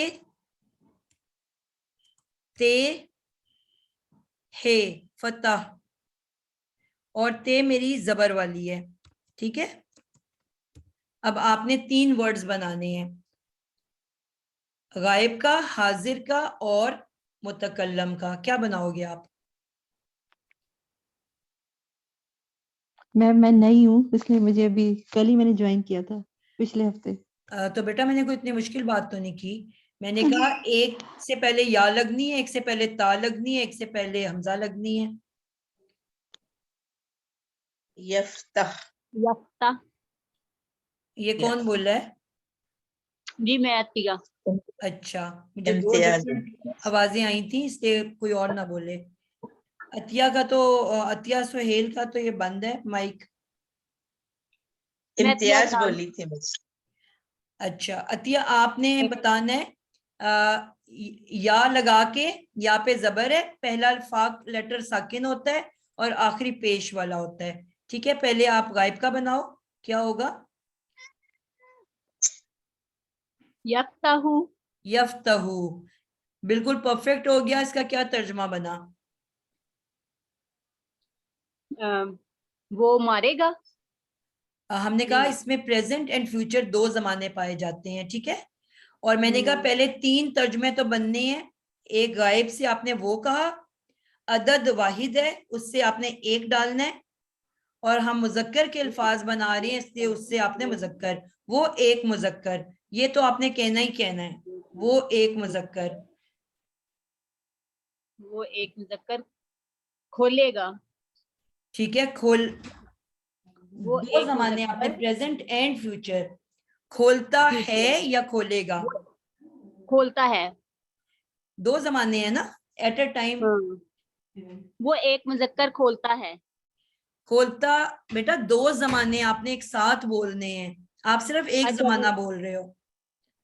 تے ہے فتح، اور تے میری زبر والی ہے. ٹھیک ہے، اب آپ نے 3 ورڈز بنانے ہیں، غائب کا، حاضر کا اور متکلم کا. کیا بناؤ گے آپ؟ میں نئی ہوں، اس لیے مجھے ابھی کل ہی میں نے جوائن کیا تھا پچھلے ہفتے. تو بیٹا میں نے کوئی اتنی مشکل بات تو نہیں کی. میں نے کہا ایک سے پہلے یا لگنی ہے، ایک سے پہلے تا لگنی ہے، ایک سے پہلے حمزہ لگنی ہے. یفتح. یفتح. یہ کون بول رہا ہے؟ جی میں عطیہ. اچھا، مجھے 2 امتیاز. آوازیں آئی تھیں اس لیے کوئی اور نہ بولے. عطیہ کا تو عطیہ سہیل کا تو یہ بند ہے مائک. امتیاز بولی تھی مجھ سے. اچھا عطیہ آپ نے بتانا ہے یا لگا کے، یا پہ زبر ہے، پہلا الفاق لیٹر ساکن ہوتا ہے اور آخری پیش والا ہوتا ہے. ٹھیک ہے، پہلے آپ غائب کا بناؤ. کیا ہوگا؟ یفتح. یفتح. بالکل پرفیکٹ ہو گیا. اس کا کیا ترجمہ بنا؟ وہ مارے گا. ہم نے کہا اس میں پریزنٹ اینڈ فیوچر 2 زمانے پائے جاتے ہیں. ٹھیک ہے، اور میں نے کہا پہلے 3 ترجمے تو بننے ہیں. ایک غائب سے آپ نے وہ کہا، عدد واحد ہے اس سے آپ نے 1 ڈالنا ہے، اور ہم مذکر کے الفاظ بنا رہے ہیں اس لیے اس سے آپ نے مذکر، وہ ایک مذکر. یہ تو آپ نے کہنا ہی کہنا ہے، وہ ایک مذکر. وہ ایک مذکر کھولے گا. ٹھیک ہے، کھول وہ 2 ایک زمانے آپ نے مذکر پریزنٹ اینڈ فیوچر. کھولتا ہے یا کھولے گا؟ کھولتا ہے. 2 زمانے ہیں نا ایٹ اے ٹائم. وہ ایک مذکر کھولتا ہے. کھولتا بیٹا 2 زمانے آپ نے ایک ساتھ بولنے ہیں، آپ صرف ایک اچھا، زمانہ بول رہے ہو.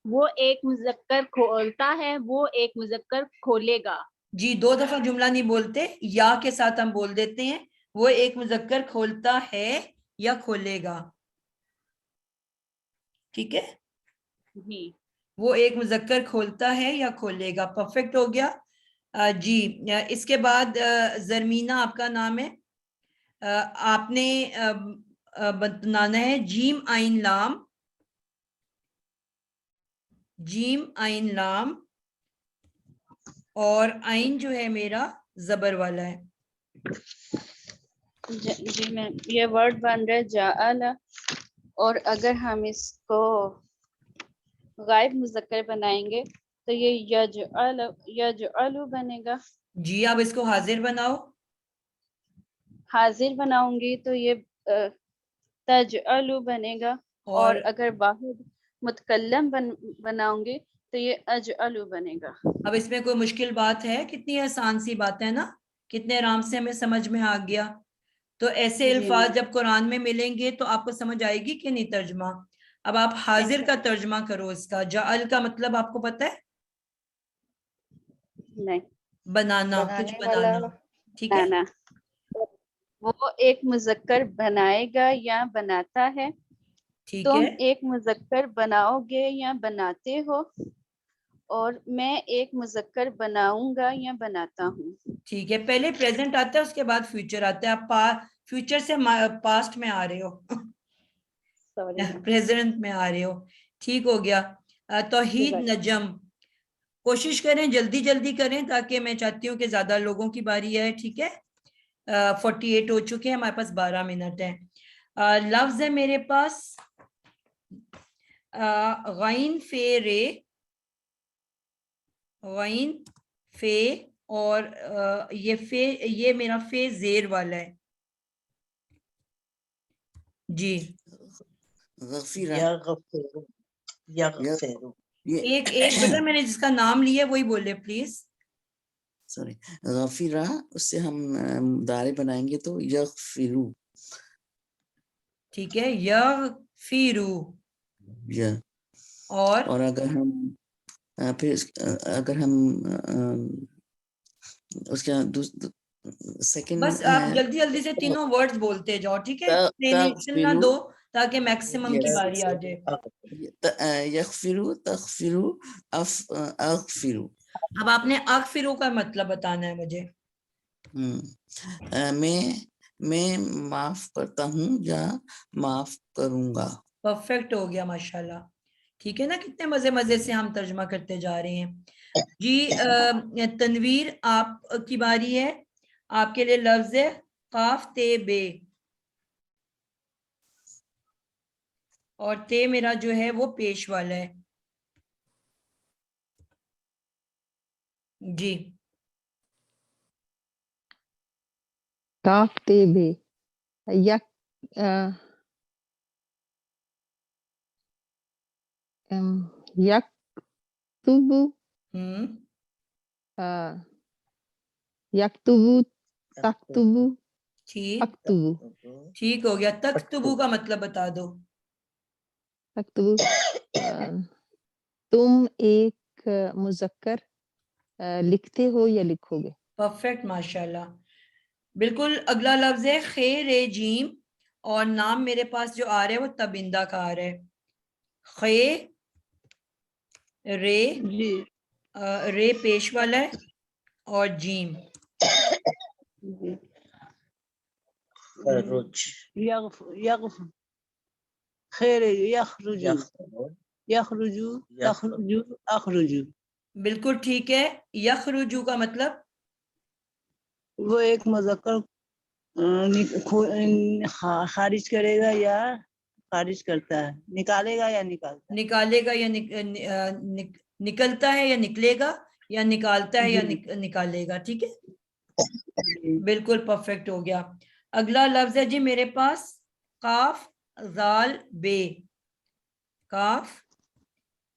وہ ایک مذکر کھولتا ہے، وہ ایک مذکر کھولے گا. جی 2 دفعہ جملہ نہیں بولتے، یا کے ساتھ ہم بول دیتے ہیں وہ ایک مذکر کھولتا ہے یا کھولے گا. ٹھیک ہے، جی وہ ایک مذکر کھولتا ہے یا کھولے گا. پرفیکٹ ہو گیا. جی اس کے بعد زرمینہ آپ کا نام ہے. آپ نے بتانا ہے جیم آئین لام، جیم آئین لام، اور آئین جو ہے میرا زبر والا ہے. جی میم یہ ورڈ بن رہا ہے جعل، اور اگر ہم اس کو غائب مذکر بنائیں گے تو تو یہ یجعل بنے گا. جی اب اس کو حاضر بناؤ. حاضر بناؤں گی تو یہ تجعل بنے گا. اور اگر واحد متکلم بناؤں گی تو یہ اجعل بنے گا. اب اس میں کوئی مشکل بات ہے؟ کتنی آسان سی بات ہے نا, کتنے آرام سے ہمیں سمجھ میں آ گیا. تو ایسے الفاظ جب قرآن میں ملیں گے تو آپ کو سمجھ آئے گی کہ نہیں ترجمہ. اب آپ حاضر کا ترجمہ کرو اس کا. جعل کا مطلب آپ کو پتہ ہے؟ نہیں. بنانا, کچھ بنانا. ٹھیک ہے, بنانا. وہ ایک مذکر بنائے گا یا بناتا ہے. ٹھیک تم ہے, ایک مذکر بناؤ گے یا بناتے ہو. اور میں ایک مذکر بناؤں گا یا بناتا ہوں. ٹھیک ہے. پہلے پریزنٹ آتا ہے, اس کے بعد فیوچر آتا ہے. آپ فیوچر سے پاسٹ میں آ رہے ہو, پریزنٹ میں آ رہے ہو. ٹھیک ہو گیا. توحید نجم, کوشش کریں جلدی جلدی کریں تاکہ میں چاہتی ہوں کہ زیادہ لوگوں کی باری آئے. ٹھیک ہے, 48 ہو چکے ہیں, ہمارے پاس 12 منٹ ہیں. لفظ ہے میرے پاس غین فے رے, غین فے, اور یہ میرا فے زیر والا ہے. جی ایک بیٹا میں نے جس کا نام لیا وہی بولے پلیز. سوری, غفیرہ اس سے ہم مضارع بنائیں گے تو یغفرو. ٹھیک ہے, یغفرو. اور اگر ہم پھر اگر ہم اس کا سیکنڈ بس آپ جلدی جلدی سے تینوں ورڈز بولتے جاؤ. ٹھیک ہے, ایکسپلینیشن نہ دو تاکہ میکسیمم کی باری آ جائے. یغفرو, تغفرو, اغفرو. اب آپ نے اغفرو کا مطلب بتانا ہے مجھے. میں معاف کرتا ہوں یا معاف کروں گا. پرفیکٹ ہو گیا ماشاءاللہ. ٹھیک ہے نا, کتنے مزے مزے سے ہم ترجمہ کرتے جا رہے ہیں. جی تنویر آپ کی باری ہے. آپ کے لیے لفظ ہے قاف تے بے, اور تے میرا جو ہے وہ پیش والا ہے. جی کاف تے بے, یک یکتبو, یکتبو, تکتبو, اکتبو. ٹھیک ہو گیا. تکتبو کا مطلب بتا دو. تکتبو, تم ایک مذکر لکھتے ہو یا لکھو گے. پرفیکٹ ماشاءاللہ. بالکل. اگلا لفظ ہے خیر جیم, اور نام میرے پاس جو آ رہا ہے وہ تبندہ کا آ رہا ہے. خے رے, رے پیش والا ہے, اور جیم. خیر یخرجو, یخرجو, تخرجو, اخرجو. بالکل ٹھیک ہے. یخرجو کا مطلب وہ ایک مذکر خارج کرے گا یا خارج کرتا ہے, نکالے گا یا نکالتا ہے. نکالے گا یا نکلتا ہے یا نکلے گا, یا نکالتا ہے یا نکالے گا. ٹھیک ہے, بالکل پرفیکٹ ہو گیا. اگلا لفظ ہے جی میرے پاس قاف زال بے, قاف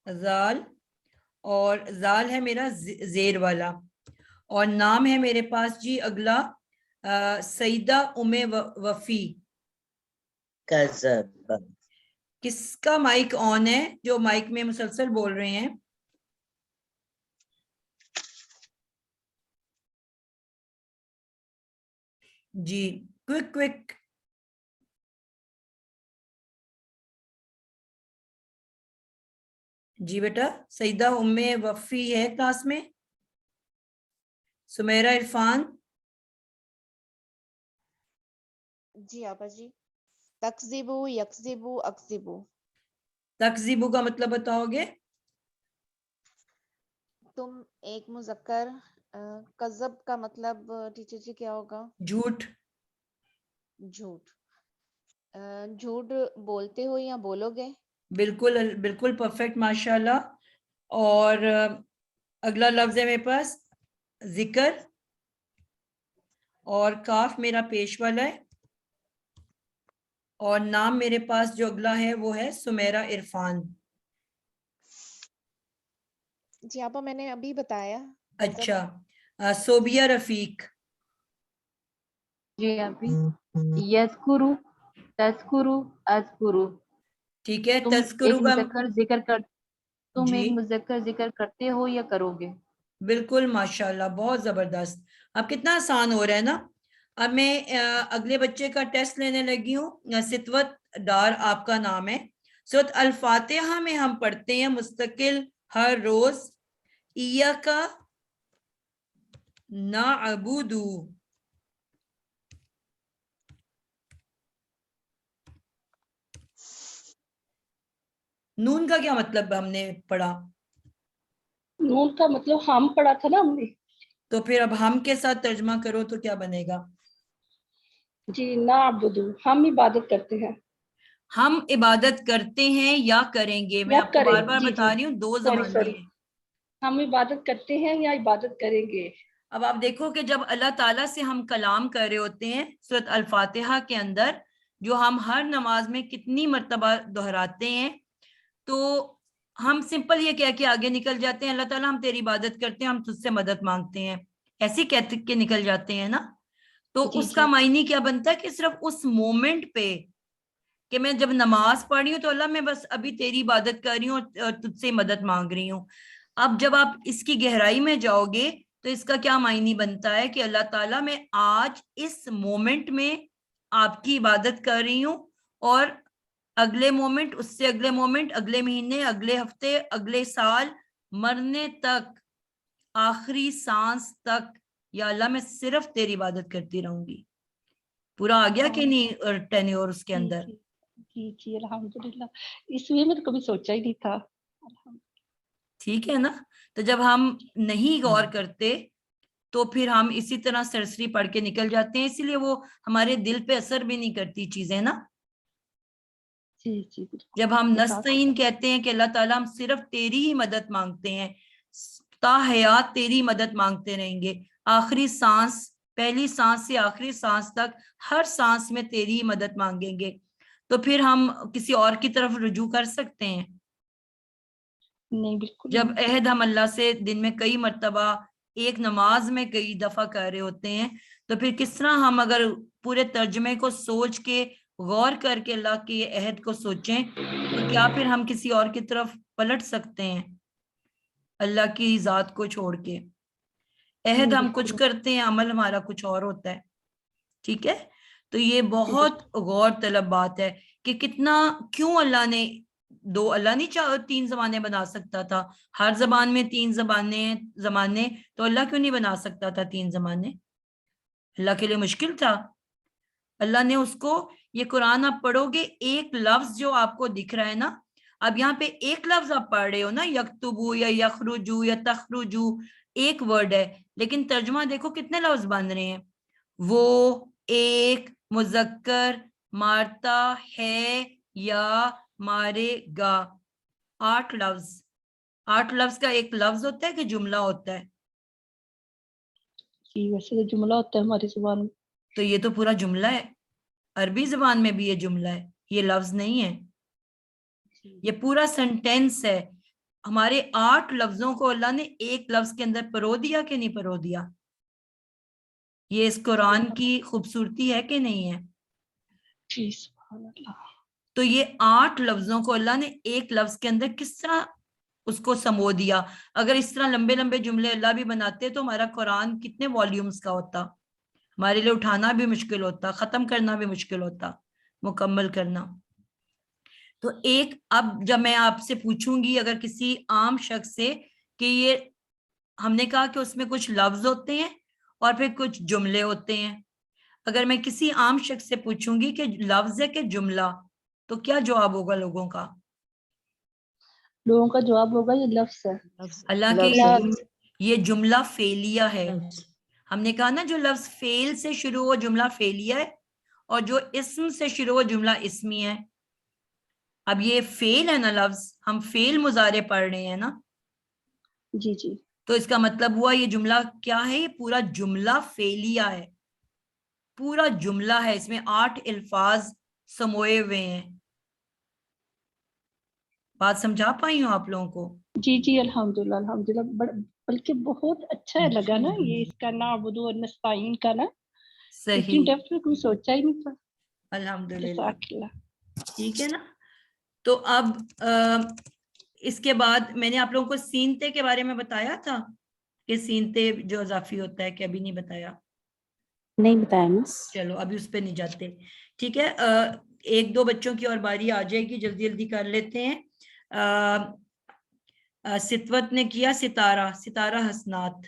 زال, اور زال ہے میرا زیر والا, اور نام ہے میرے پاس جی اگلا سیدہ ام وفی. کس کا مائک آن ہے جو مائک میں مسلسل بول رہے ہیں؟ جی کوئک. جی بیٹا, سیدہ ام وفی ہے کلاس میں؟ سمیرہ عرفان. جی آپا جی. تکذبو, یکذبو, اکذبو. تکذبو کا مطلب بتاؤ گے؟ تم ایک مذکر, کذب کا مطلب ٹیچر جی کیا ہوگا؟ جھوٹ. جھوٹ. جھوٹ بولتے ہو یا بولو گے؟ بالکل بالکل پرفیکٹ ماشاءاللہ. اور اگلا لفظ ہے میرے پاس ذکر اور کاف میرا پیش والا ہے اور نام میرے پاس جو اگلا ہے وہ ہے سمیرہ عرفان. جی آپا میں نے ابھی بتایا. اچھا صوبیہ رفیق. جی ابھی یذکرو تذکرو اذکرو. ٹھیک ہے. تم تذکرو ایک کا مذکر ذکر کر تم جی ایک مذکر ذکر کرتے ہو یا کرو گے؟ بالکل ماشاءاللہ بہت زبردست. اب کتنا آسان ہو رہا ہے نا. اب میں اگلے بچے کا ٹیسٹ لینے لگی ہوں. ستوت ڈار آپ کا نام ہے. سورۃ الفاتحہ میں ہم پڑھتے ہیں مستقل ہر روز ایاکا نعبد. نون کا کیا مطلب ہم نے پڑھا؟ نون کا مطلب ہم پڑھا تھا نا ہم نے. تو پھر اب ہم کے ساتھ ترجمہ کرو تو کیا بنے گا؟ جی نعبدو ہم عبادت کرتے ہیں. ہم عبادت کرتے ہیں یا کریں گے. میں یا آپ کو کریں. بار بار جی بتا جی رہی ہوں دو سوری زمانے سوری. ہیں. ہم عبادت کرتے ہیں یا عبادت کریں گے. اب آپ دیکھو کہ جب اللہ تعالیٰ سے ہم کلام کر رہے ہوتے ہیں سورۃ الفاتحہ کے اندر جو ہم ہر نماز میں کتنی مرتبہ دہراتے ہیں تو ہم سمپل یہ کہہ کے آگے نکل جاتے ہیں اللہ تعالیٰ ہم تیری عبادت کرتے ہیں ہم تجھ سے مدد مانگتے ہیں ایسے کہتے کے نکل جاتے ہیں نا. تو جی اس جی کا معنی کیا بنتا ہے کہ صرف اس مومنٹ پہ کہ میں جب نماز پڑھ رہی ہوں تو اللہ میں بس ابھی تیری عبادت کر رہی ہوں اور تجھ سے مدد مانگ رہی ہوں. اب جب آپ اس کی گہرائی میں جاؤ گے تو اس کا کیا معنی بنتا ہے کہ اللہ تعالیٰ میں آج اس مومنٹ میں آپ کی عبادت کر رہی ہوں اور اگلے مومنٹ اس سے اگلے مومنٹ اگلے مہینے اگلے ہفتے اگلے سال مرنے تک آخری سانس تک یا اللہ میں صرف تیری عبادت کرتی رہوں گی. پورا آ گیا کہ نہیں ٹینیور اس کے اندر؟ جی جی الحمدللہ. اس لیے میں نے کبھی سوچا ہی نہیں تھا. ٹھیک ہے نا. تو جب ہم نہیں غور کرتے تو پھر ہم اسی طرح سرسری پڑھ کے نکل جاتے ہیں اسی لیے وہ ہمارے دل پہ اثر بھی نہیں کرتی چیزیں نا. جی جی. جب ہم نستعین کہتے ہیں کہ اللہ تعالیٰ ہم صرف تیری ہی مدد مانگتے ہیں تا حیات تیری مدد مانگتے رہیں گے آخری سانس پہلی سانس سے آخری سانس تک ہر سانس میں تیری ہی مدد مانگیں گے تو پھر ہم کسی اور کی طرف رجوع کر سکتے ہیں؟ نہیں بالکل. جب عہد ہم اللہ سے دن میں کئی مرتبہ ایک نماز میں کئی دفعہ کر رہے ہوتے ہیں تو پھر کس طرح ہم اگر پورے ترجمے کو سوچ کے غور کر کے اللہ کے عہد کو سوچیں تو کیا پھر ہم کسی اور کی طرف پلٹ سکتے ہیں اللہ کی ذات کو چھوڑ کے؟ عہد ہم کچھ کرتے ہیں عمل ہمارا کچھ اور ہوتا ہے. ٹھیک ہے. تو یہ بہت غور طلب بات ہے کہ کتنا کیوں اللہ نے اللہ نہیں 3 زبانیں بنا سکتا تھا. ہر زبان میں 3 زمانے تو اللہ کیوں نہیں بنا سکتا تھا 3 زمانے؟ اللہ کے لیے مشکل تھا؟ اللہ نے اس کو یہ قرآن آپ پڑھو گے ایک لفظ جو آپ کو دکھ رہا ہے نا اب یہاں پہ ایک لفظ آپ پڑھ رہے ہو نا یکتبو یا یخرجو یا تخرجو ایک ورڈ ہے لیکن ترجمہ دیکھو کتنے لفظ بن رہے ہیں. وہ ایک مذکر مارتا ہے یا مارے گا 8 لفظ. 8 لفظ کا ایک لفظ ہوتا ہے کہ جملہ ہوتا ہے؟ جی ویسے تو جملہ ہوتا ہے ہماری زبان میں. تو یہ تو پورا جملہ ہے. عربی زبان میں بھی یہ جملہ ہے یہ لفظ نہیں ہے یہ پورا سینٹینس ہے. ہمارے 8 لفظوں کو اللہ نے ایک لفظ کے اندر پرو دیا کہ نہیں پرو دیا؟ یہ اس قرآن کی خوبصورتی ہے کہ نہیں ہے؟ جی سبحان اللہ. تو یہ 8 لفظوں کو اللہ نے ایک لفظ کے اندر کس طرح اس کو سمو دیا. اگر اس طرح لمبے لمبے جملے اللہ بھی بناتے تو ہمارا قرآن کتنے والیومز کا ہوتا. ہمارے لیے اٹھانا بھی مشکل ہوتا ختم کرنا بھی مشکل ہوتا مکمل کرنا. تو ایک اب جب میں آپ سے پوچھوں گی اگر کسی عام شخص سے کہ یہ ہم نے کہا کہ اس میں کچھ لفظ ہوتے ہیں اور پھر کچھ جملے ہوتے ہیں اگر میں کسی عام شخص سے پوچھوں گی کہ لفظ ہے کہ جملہ تو کیا جواب ہوگا لوگوں کا؟ لوگوں کا جواب ہوگا یہ لفظ ہے. اللہ کے یہ جملہ فعلیہ ہے. ہم نے کہا نا جو لفظ فعل سے شروع ہو جملہ فعلیہ ہے اور جو اسم سے شروع ہو جملہ اسمی ہے. اب یہ فعل ہے نا لفظ ہم فعل مضارع پڑھ رہے ہیں نا. جی جی. تو اس کا مطلب ہوا یہ جملہ کیا ہے؟ یہ پورا جملہ فعلیہ ہے، پورا جملہ ہے، اس میں 8 الفاظ سموئے ہوئے ہیں. بات سمجھا پائی ہوں آپ لوگوں کو؟ جی جی الحمدللہ بلکہ بہت اچھا لگا نا یہ اس کا نعبد و نستعین کا نا، اتنی صحیح، ڈیپتھ میں کوئی سوچا ہی نہیں تھا. الحمدللہ. جزاک اللہ. ٹھیک ہے نا. تو اب اس کے بعد میں نے آپ لوگوں کو سینتے کے بارے میں بتایا تھا کہ سینتے جو اضافی ہوتا ہے، کہ ابھی نہیں بتایا؟ نہیں بتایا مس. چلو ابھی اس پہ نہیں جاتے. ٹھیک ہے، 1-2 بچوں کی اور باری آ جائے گی، جلدی جلدی کر لیتے ہیں. ستوت نے کیا ستارہ، ستارہ حسنات.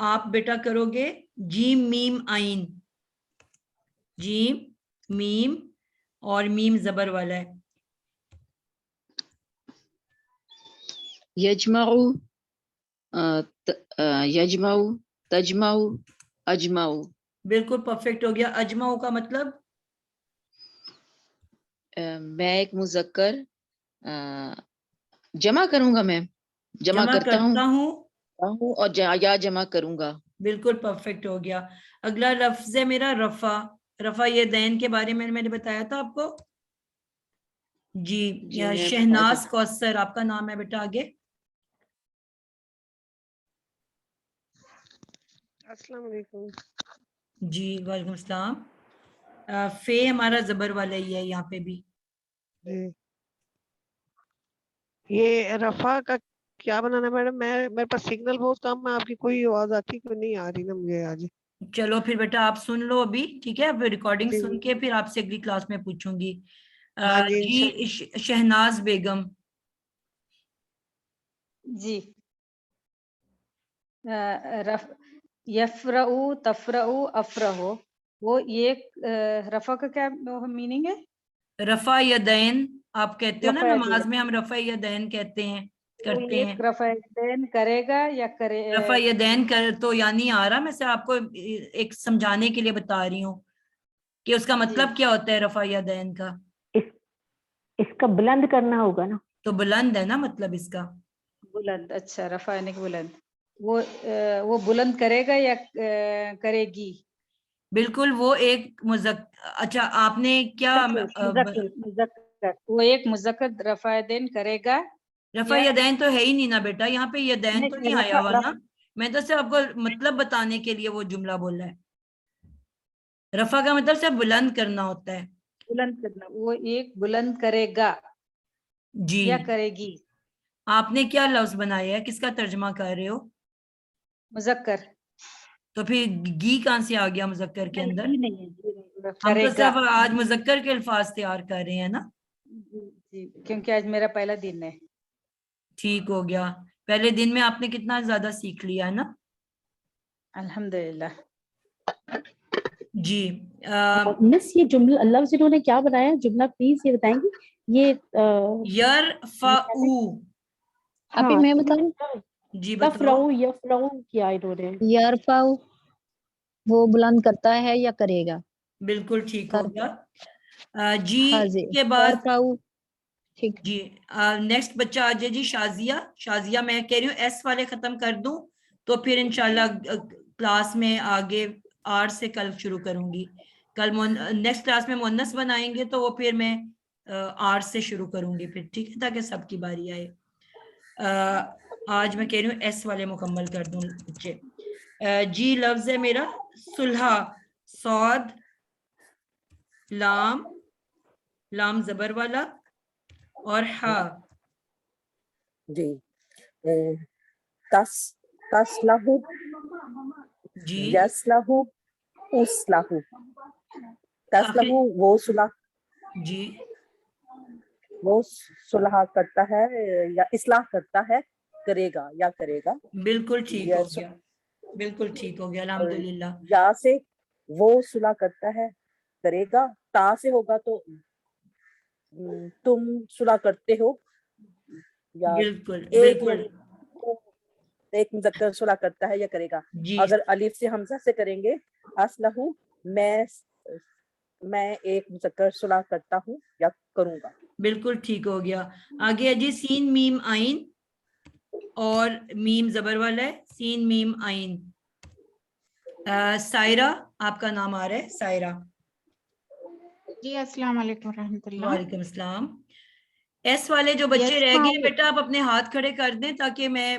آپ بیٹا کرو گے جیم میم آئین، جیم میم اور میم زبر والا ہے. یجمعو، یجمعو، تجمعو، اجمعو. بالکل پرفیکٹ ہو گیا. اجمعو کا مطلب؟ میں ایک مذکر جمع کروں گا، میں جمع کرتا ہوں اور یا جمع کروں گا. بالکل پرفیکٹ ہو گیا. اگلا لفظ ہے میرا رفع. رفع یدین کے بارے میں نے بتایا تھا آپ کو. جی شہناز کوثر آپ کا نام ہے بیٹا. آگے. السلام علیکم. جی وعلیکم السلام. فے ہمارا زبر والا ہی ہے یہاں پہ بھی. جی یہ رفع کا کیا بنانا میڈم؟ میرے پاس سگنل بہت کم ہے، آپ کی کوئی آواز آتی کوئی نہیں آ رہی نا مجھے آج. چلو پھر بیٹا آپ سن لو ابھی، ٹھیک ہے؟ پھر ریکارڈنگ سن کے پھر آپ سے اگلی کلاس میں پوچھوں گی. جی شہناز بیگم. جی یفرعو، تفرعو، افرحو، وہ یہ رفع کا کیا میننگ ہے؟ رفع یدین آپ کہتے ہو نا رفع نماز یدین. میں ہم رفع یدین کہتے ہیں، کرتے ہیں. رفع یدین کرے گا یا کرے؟ رفع یدین کر تو یعنی آ رہا، میں سے آپ کو ایک سمجھانے کے لیے بتا رہی ہوں کہ اس کا مطلب کیا ہوتا ہے رفع یدین کا. اس کا بلند کرنا ہوگا نا. تو بلند ہے نا مطلب اس کا. بلند. اچھا رفع یعنی کہ بلند. وہ بلند کرے گا یا کرے گی؟ بالکل وہ ایک اچھا آپ نے کیا مذکر، وہ ایک مذکر رفع یدین کرے گا. رفع یدین تو ہے ہی نہیں نا بیٹا، یہاں پہ یدین تو نہیں آیا ہوا نا. میں تو صرف آپ کو مطلب بتانے کے لیے وہ جملہ بولا ہے. رفع کا مطلب صرف بلند کرنا ہوتا ہے. بلند کرنا، وہ ایک بلند کرے گا جی یا کرے گی. آپ نے کیا لفظ بنایا ہے، کس کا ترجمہ کر رہے ہو؟ مذکر. تو پھر گی کہاں سے آ گیا مذکر کے اندر؟ ہم کرے تو گا. صرف آج مذکر کے الفاظ تیار کر رہے ہیں نا. جی کیونکہ آج میرا پہلا دن ہے. ٹھیک ہو گیا. پہلے دن میں آپ نے کتنا زیادہ سیکھ لیا ہے نا. الحمدللہ. جی مس یہ جملہ لفظ انہوں نے کیا بنایا جملہ پلیز یہ بتائیں گی؟ یہ یرفعو. ابھی میں بتاؤں. جی بتاؤ. یفرعو کیا انہوں نے؟ یرفعو وہ بلند کرتا ہے یا کرے گا. بالکل ٹھیک ہو گیا. جی کے بعد جی نیکسٹ بچہ آ جائے جی نیکسٹ شازیہ. میں کہہ رہی ہوں ایس والے ختم کر دوں تو پھر انشاءاللہ کلاس میں آگے آر سے کل شروع کروں گی. کل نیکسٹ کلاس میں مؤنث بنائیں گے تو وہ پھر میں آر سے شروع کروں گی پھر، ٹھیک ہے، تاکہ سب کی باری آئے. آج میں کہہ رہی ہوں ایس والے مکمل کر دوں بچے. جی لفظ ہے میرا صلح. صاد لام، لام زبر والا اور ہا. جی تسلح، جی یسلح، اسلح. تسلح وہ صلح، جی وہ صلح کرتا ہے یا اصلاح کرتا ہے، کرے گا یا کرے گا. بالکل ٹھیک ہو گیا، بالکل ٹھیک ہو گیا الحمدللہ. یا سے وہ صلح کرتا ہے کرے گا. تا سے ہوگا تو تم صلح کرتے ہو، یا بالکل بالکل ایک مذکر صلح کرتا ہے یا کرے گا. جی اگر الف سے حمزہ سے کریں گے اصلح میں ایک مذکر صلح کرتا ہوں یا کروں گا. بالکل ٹھیک ہو گیا. آگے جی سین میم آئین. اور میم زبر والا ہے, سین میم آئین. سائرہ آپ کا نام آ رہا ہے, سائرہ. جی السلام علیکم رحمۃ اللہ. وعلیکم السلام. ایس والے جو بچے رہ گئے بیٹا آپ اپنے ہاتھ کھڑے کر دیں تاکہ میں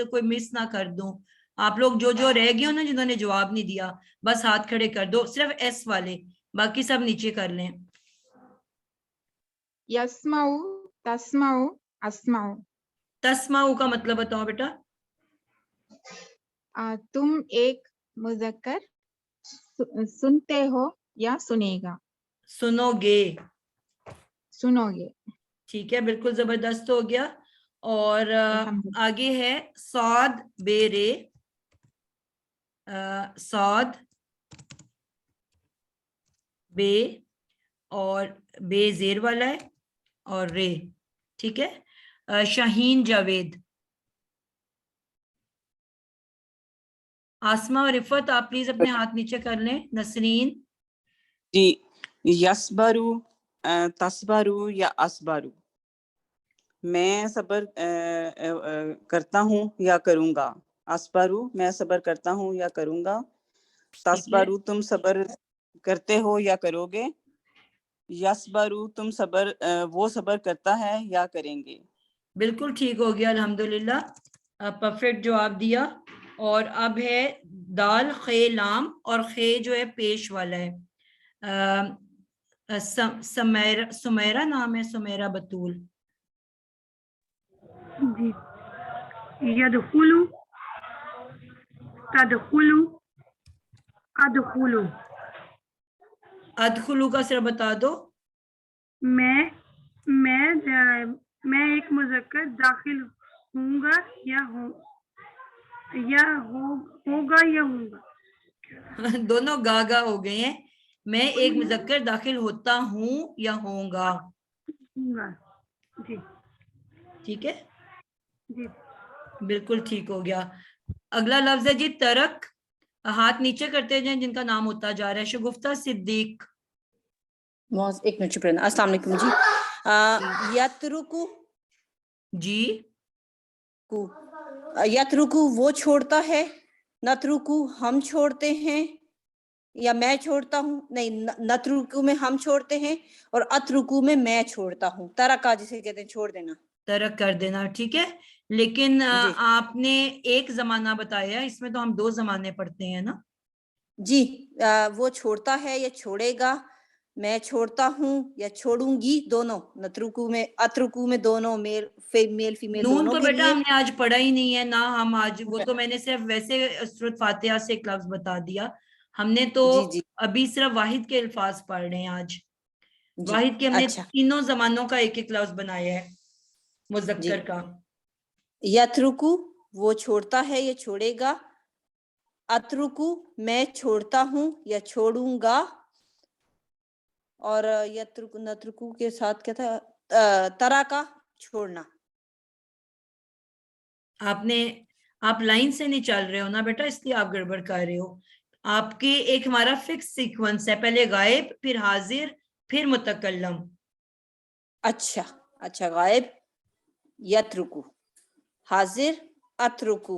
کوئی مس نہ کر دوں. آپ لوگ جو رہ گئے ہو نا جنہوں نے جواب نہیں دیا بس ہاتھ کھڑے کر دو, صرف ایس والے, باقی سب نیچے کر لیں. یسمعو تسمعو اسمعو. تسمعو کا مطلب بتاؤ بیٹا. تم ایک مذکر سنتے ہو یا سنے گا. سنو گے. سنو گے. ٹھیک ہے, بالکل زبردست ہو گیا. اور آگے ہے صاد بے رے. صاد بے اور بے زیر والا ہے اور رے. ٹھیک ہے. شاہین جاوید. آسما اور رفت آپ پلیز اپنے ہاتھ نیچے کر لیں. نسرین. جی یسبرو تصبرو یا اسبرو. میں صبر کرتا ہوں یا کروں گا. اسبرو میں صبر کرتا ہوں یا کروں گا. تصبرو تم صبر کرتے ہو یا کرو گے. یسبرو تم صبر وہ صبر کرتا ہے یا کریں گے. بالکل ٹھیک ہو گیا الحمدللہ, پرفیکٹ جواب دیا. اور اب ہے دال خے لام, اور خے جو ہے پیش والا ہے. سمیرہ نام ہے, سمیرہ بطول. جی یدخلو تدخلو ادخلو. ادخلو کا صرف بتا دو. میں ایک مذکر داخل ہوں گا یا ہوگا. دونوں گاگا ہو گئے ہیں. میں ایک مذکر داخل ہوتا ہوں یا ہوں گا. جی ٹھیک ہے, جی بالکل ٹھیک ہو گیا. اگلا لفظ ہے جی ترک. ہاتھ نیچے کرتے جائیں جن کا نام ہوتا جا رہا ہے. شگفتہ صدیق. ایک منٹ شکریہ. السلام علیکم جی. یترکو. جی یترکو وہ چھوڑتا ہے. نترکو ہم چھوڑتے ہیں یا میں چھوڑتا ہوں. نہیں, نترکو میں ہم چھوڑتے ہیں اور اترکو میں میں چھوڑتا ہوں. ترکا جسے کہتے ہیں چھوڑ دینا, ترک کر دینا. ٹھیک ہے, لیکن آپ نے ایک زمانہ بتایا, اس میں تو ہم دو زمانے پڑھتے ہیں نا. جی وہ چھوڑتا ہے یا چھوڑے گا. میں چھوڑتا ہوں یا چھوڑوں گی, دونوں. نترکو میں اترکو میں دونوں میل فیمیل نون دونوں تو کے بیٹا لیے. ہم نے آج پڑھا ہی نہیں ہے نا. ہم آج وہ تو میں نے صرف ویسے سورۃ فاتحہ سے ایک لفظ بتا دیا. ہم نے تو ابھی صرف واحد کے الفاظ پڑھ رہے ہیں آج. واحد کے ہم نے تینوں زمانوں کا ایک ایک لفظ بنایا ہے مذکر کا. یترکو وہ چھوڑتا ہے یا چھوڑے گا. اترکو میں چھوڑتا ہوں یا چھوڑوں گا. اور یترکو نترکو کے ساتھ کیا تھا, ترا کا چھوڑنا. آپ لائن سے نہیں چل رہے ہو نا بیٹا, اس لیے آپ گڑبڑ کر رہے ہو. آپ کے ایک ہمارا فکس سیکوینس ہے, پہلے غائب, پھر حاضر, پھر متکلم. اچھا غائب یترکو, حاضر اترکو.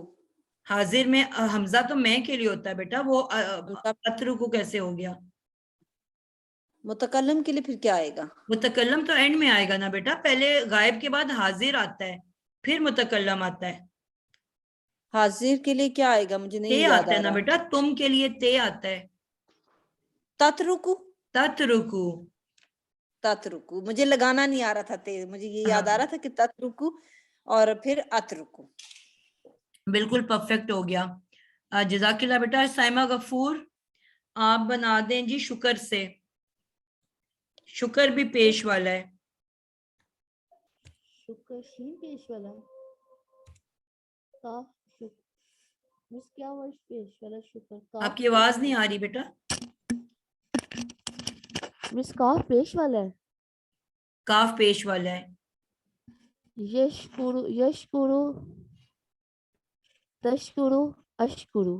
حاضر میں حمزہ تو میں کے لیے ہوتا ہے بیٹا, وہ اترکو کیسے ہو گیا. متکلم کے لیے پھر کیا آئے گا. متکلم تو اینڈ میں آئے گا نا بیٹا. پہلے غائب کے بعد حاضر آتا ہے, پھر متکلم آتا ہے. حاضر کے لیے کیا آئے گا مجھے نہیں تے یاد آتا ہے نا بیٹا. تم کے لیے تے آتا ہے. تترکو. تترکو. تترکو مجھے لگانا نہیں آ رہا تھا تے, مجھے یہ یاد آ رہا تھا کہ تترکو اور پھر اترکو. بالکل پرفیکٹ ہو گیا. جزاک اللہ بیٹا. سائمہ غفور آپ بنا دیں جی شکر سے. شکر بھی پیش والا ہے. شکر شین پیش والا ہے. کیا ورڈ پیش والا شکر. آپ کی آواز نہیں آ رہی بیٹا. مس کاف پیش والا ہے. کاف پیش والا ہے. یشکرو یشکرو تشکرو اشکرو.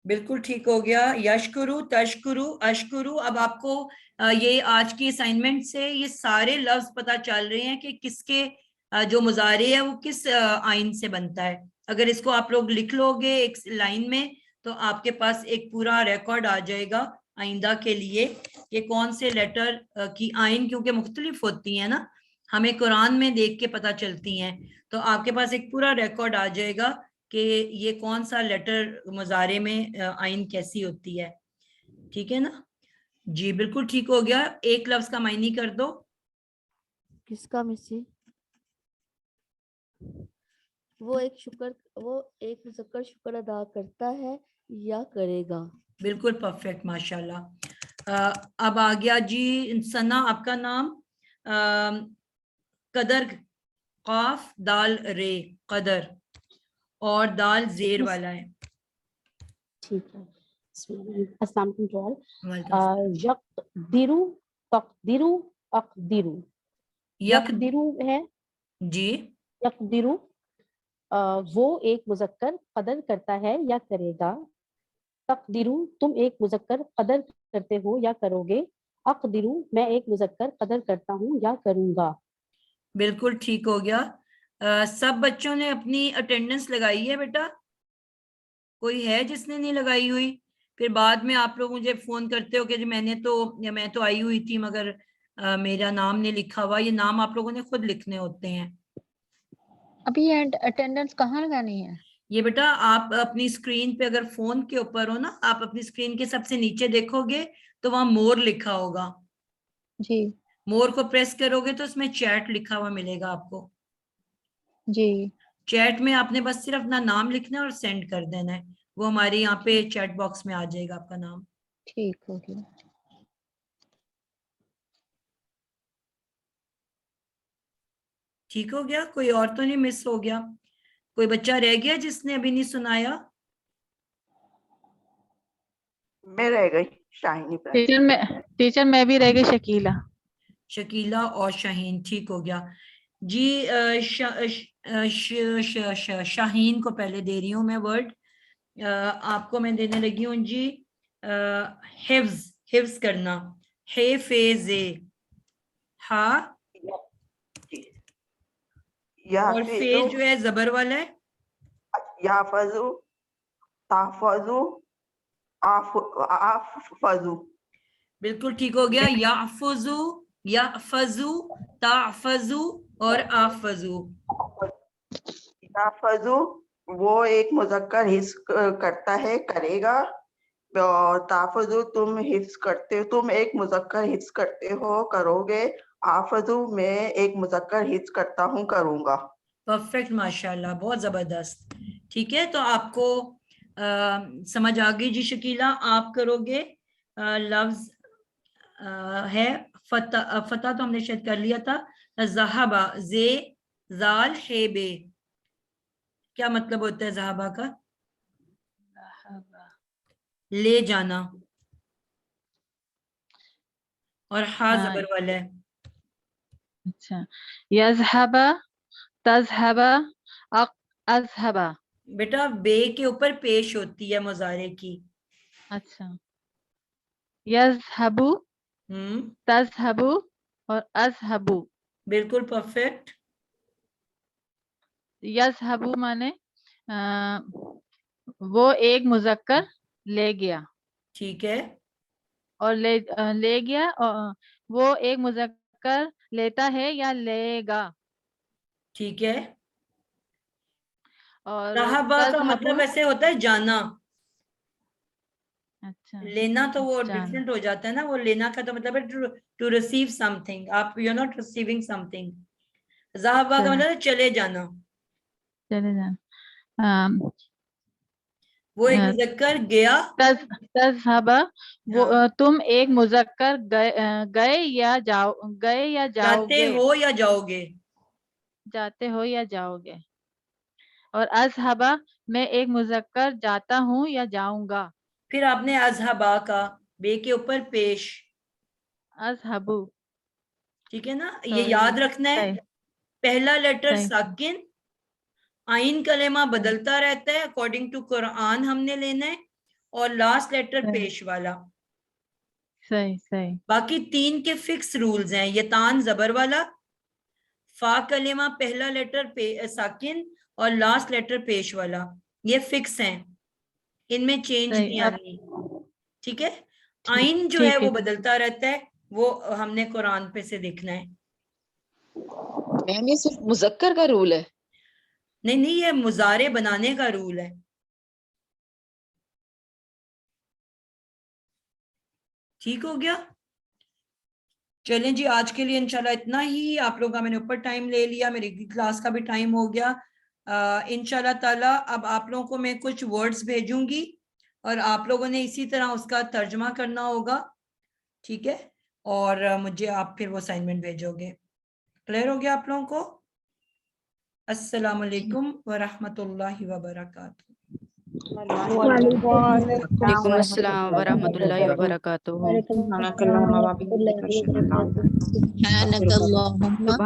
بالکل ٹھیک ہو گیا. یشکرو تشکرو اشکرو. اب آپ کو یہ آج کی اسائنمنٹ سے یہ سارے لفظ پتہ چل رہے ہیں کہ کس کے جو مضارع ہے وہ کس آئین سے بنتا ہے. اگر اس کو آپ لوگ لکھ لو گے ایک لائن میں تو آپ کے پاس ایک پورا ریکارڈ آ جائے گا آئندہ کے لیے کہ کون سے لیٹر کی آئین کیونکہ مختلف ہوتی ہیں نا, ہمیں قرآن میں دیکھ کے پتہ چلتی ہیں, تو آپ کے پاس ایک پورا ریکارڈ آ جائے گا کہ یہ کون سا لیٹر مضارع میں آئین کیسی ہوتی ہے. ٹھیک ہے نا جی, بالکل ٹھیک ہو گیا. ایک لفظ کا معنی کر دو. کس کا مسی؟ وہ ایک مذکر شکر ادا کرتا ہے یا کرے گا. بالکل پرفیکٹ, ماشاءاللہ. اب آ گیا جی ثنا, آپ کا نام. قدر, قاف دال رے, قدر, اور دال زیر والا ہے. ٹھیک ہے. السلام علیکم. یقدرو, تقدرو, اقدرو. یقدرو ہے جی, یقدرو وہ ایک مذکر قدر کرتا ہے یا کرے گا. تقدرو تم ایک مذکر قدر کرتے ہو یا کرو گے. اقدرو میں ایک مذکر قدر کرتا ہوں یا کروں گا. بالکل ٹھیک ہو گیا. سب بچوں نے اپنی اٹینڈنس لگائی ہے بیٹا؟ کوئی ہے جس نے نہیں لگائی ہوئی؟ پھر بعد میں آپ لوگ مجھے فون کرتے ہو کہ جی میں تو آئی ہوئی تھی مگر میرا نام نہیں لکھا ہوا. یہ نام آپ لوگوں نے خود لکھنے ہوتے ہیں. ابھی اٹینڈنس کہاں لگانی ہے؟ یہ بیٹا آپ اپنی اسکرین پہ اگر فون کے اوپر ہو نا, آپ اپنی اسکرین کے سب سے نیچے دیکھو گے تو وہاں مور لکھا ہوگا. جی. مور کو پریس کرو گے تو اس میں چیٹ لکھا ہوا ملے گا آپ کو. جی. چیٹ میں آپ نے بس صرف اپنا نام لکھنا ہے اور سینڈ کر دینا ہے. وہ ہمارے یہاں پہ چیٹ باکس میں آ جائے گا آپ کا نام. ٹھیک ہو گیا. ٹھیک ہو گیا. کوئی اور تو نہیں مس ہو گیا؟ کوئی بچہ رہ گیا جس نے ابھی نہیں سنایا؟ میں رہ گئی شاہین ابراہیم. ٹیچر میں بھی رہ گئی شکیلہ. شکیلہ اور شاہین, ٹھیک ہو گیا جی. شاہین کو پہلے دے رہی ہوں میں ورڈ. آپ کو میں دینے لگی ہوں جی حفظ, حفظ کرنا. حفظ, ہا اور فے جو ہے زبر والا ہے. یافظو, تحفظو, آفظو. بالکل ٹھیک ہو گیا. یحفظو, یحفظو, تحفظو اور آفظو. یافظو وہ ایک مذکر حفظ کرتا ہے کرے گا. اور تحفظو تم حفظ کرتے ہو, تم ایک مذکر حفظ کرتے ہو کرو گے. آفظو میں ایک مذکر حفظ کرتا ہوں کروں گا. پرفیکٹ, ماشاءاللہ, بہت زبردست. ٹھیک ہے, تو آپ کو سمجھ آ گئی جی. شکیلہ آپ کرو گے لفظ ہے فتح. فتح تو ہم نے شاید کر لیا تھا. ذہبہ, زے زال ہے بے, کیا مطلب ہوتا ہے ذہبہ کا؟ لے جانا, اور ہا زبر والا ہے. اچھا. یذہبا, تذہبا, اذہبا. بیٹا بے کے اوپر پیش ہوتی ہے مضارع کی. اچھا. یذہبو, تذہبو اور اذہبو. بالکل پرفیکٹ. یذہبو مانے وہ ایک مذکر لے گیا. ٹھیک ہے. اور لے گیا, وہ ایک مذکر لیتا ہے یا لے گا. ٹھیک ہے. اور ذہبہ کا مطلب ایسے ہوتا ہے جانا. اچھا. لینا تو وہ ڈفرینٹ ہو جاتا ہے نا. وہ لینا کا تو مطلب ہے ٹو ریسیو سم تھنگ. آپ you not receiving something. ذہبہ کا مطلب ہے چلے جانا. چلے جانا. وہ ایک مذکر گیا. تذہبا وہ تم ایک مذکر گئے یا جاؤ, گئے یا جاؤ جاتے گے. ہو یا جاؤ گے. جاتے ہو یا جاؤ گے. اور اذہبا میں ایک مذکر جاتا ہوں یا جاؤں گا. پھر آپ نے اذہبا کا بے کے اوپر پیش. اذہبو. ٹھیک ہے نا, یہ یاد رکھنا ہے. پہلا لیٹر ساکن, آئین کلمہ بدلتا رہتا ہے اکارڈنگ ٹو قرآن ہم نے لینا ہے, اور لاسٹ لیٹر پیش والا. صحیح صحیح. باقی 3 کے فکس رولز ہیں. یتان زبر والا, فا کلمہ پہلا لیٹر ساکن اور لاسٹ لیٹر پیش والا، یہ فکس ہیں، ان میں چینج صحیح، نہیں اب آنی، ٹھیک ہے. آئین جو ہے ٹھیک ہے. وہ بدلتا رہتا ہے، وہ ہم نے قرآن پہ سے دیکھنا ہے. میم یہ صرف مذکر کا رول ہے؟ نہیں نہیں، یہ مضارع بنانے کا رول ہے. ٹھیک ہو گیا؟ چلیں جی، آج کے لیے انشاءاللہ اتنا ہی. آپ لوگوں کا میں نے اوپر ٹائم لے لیا، میری کلاس کا بھی ٹائم ہو گیا. انشاءاللہ تعالی اب آپ لوگوں کو میں کچھ ورڈز بھیجوں گی اور آپ لوگوں نے اسی طرح اس کا ترجمہ کرنا ہوگا، ٹھیک ہے؟ اور مجھے آپ پھر وہ اسائنمنٹ بھیجو گے. کلیئر ہو گیا آپ لوگوں کو؟ السلام علیکم ورحمۃ اللہ وبرکاتہ. وعلیکم السلام ورحمۃ اللہ وبرکاتہ. وعلیکم السلام ورحمۃ اللہ وبرکاتہ.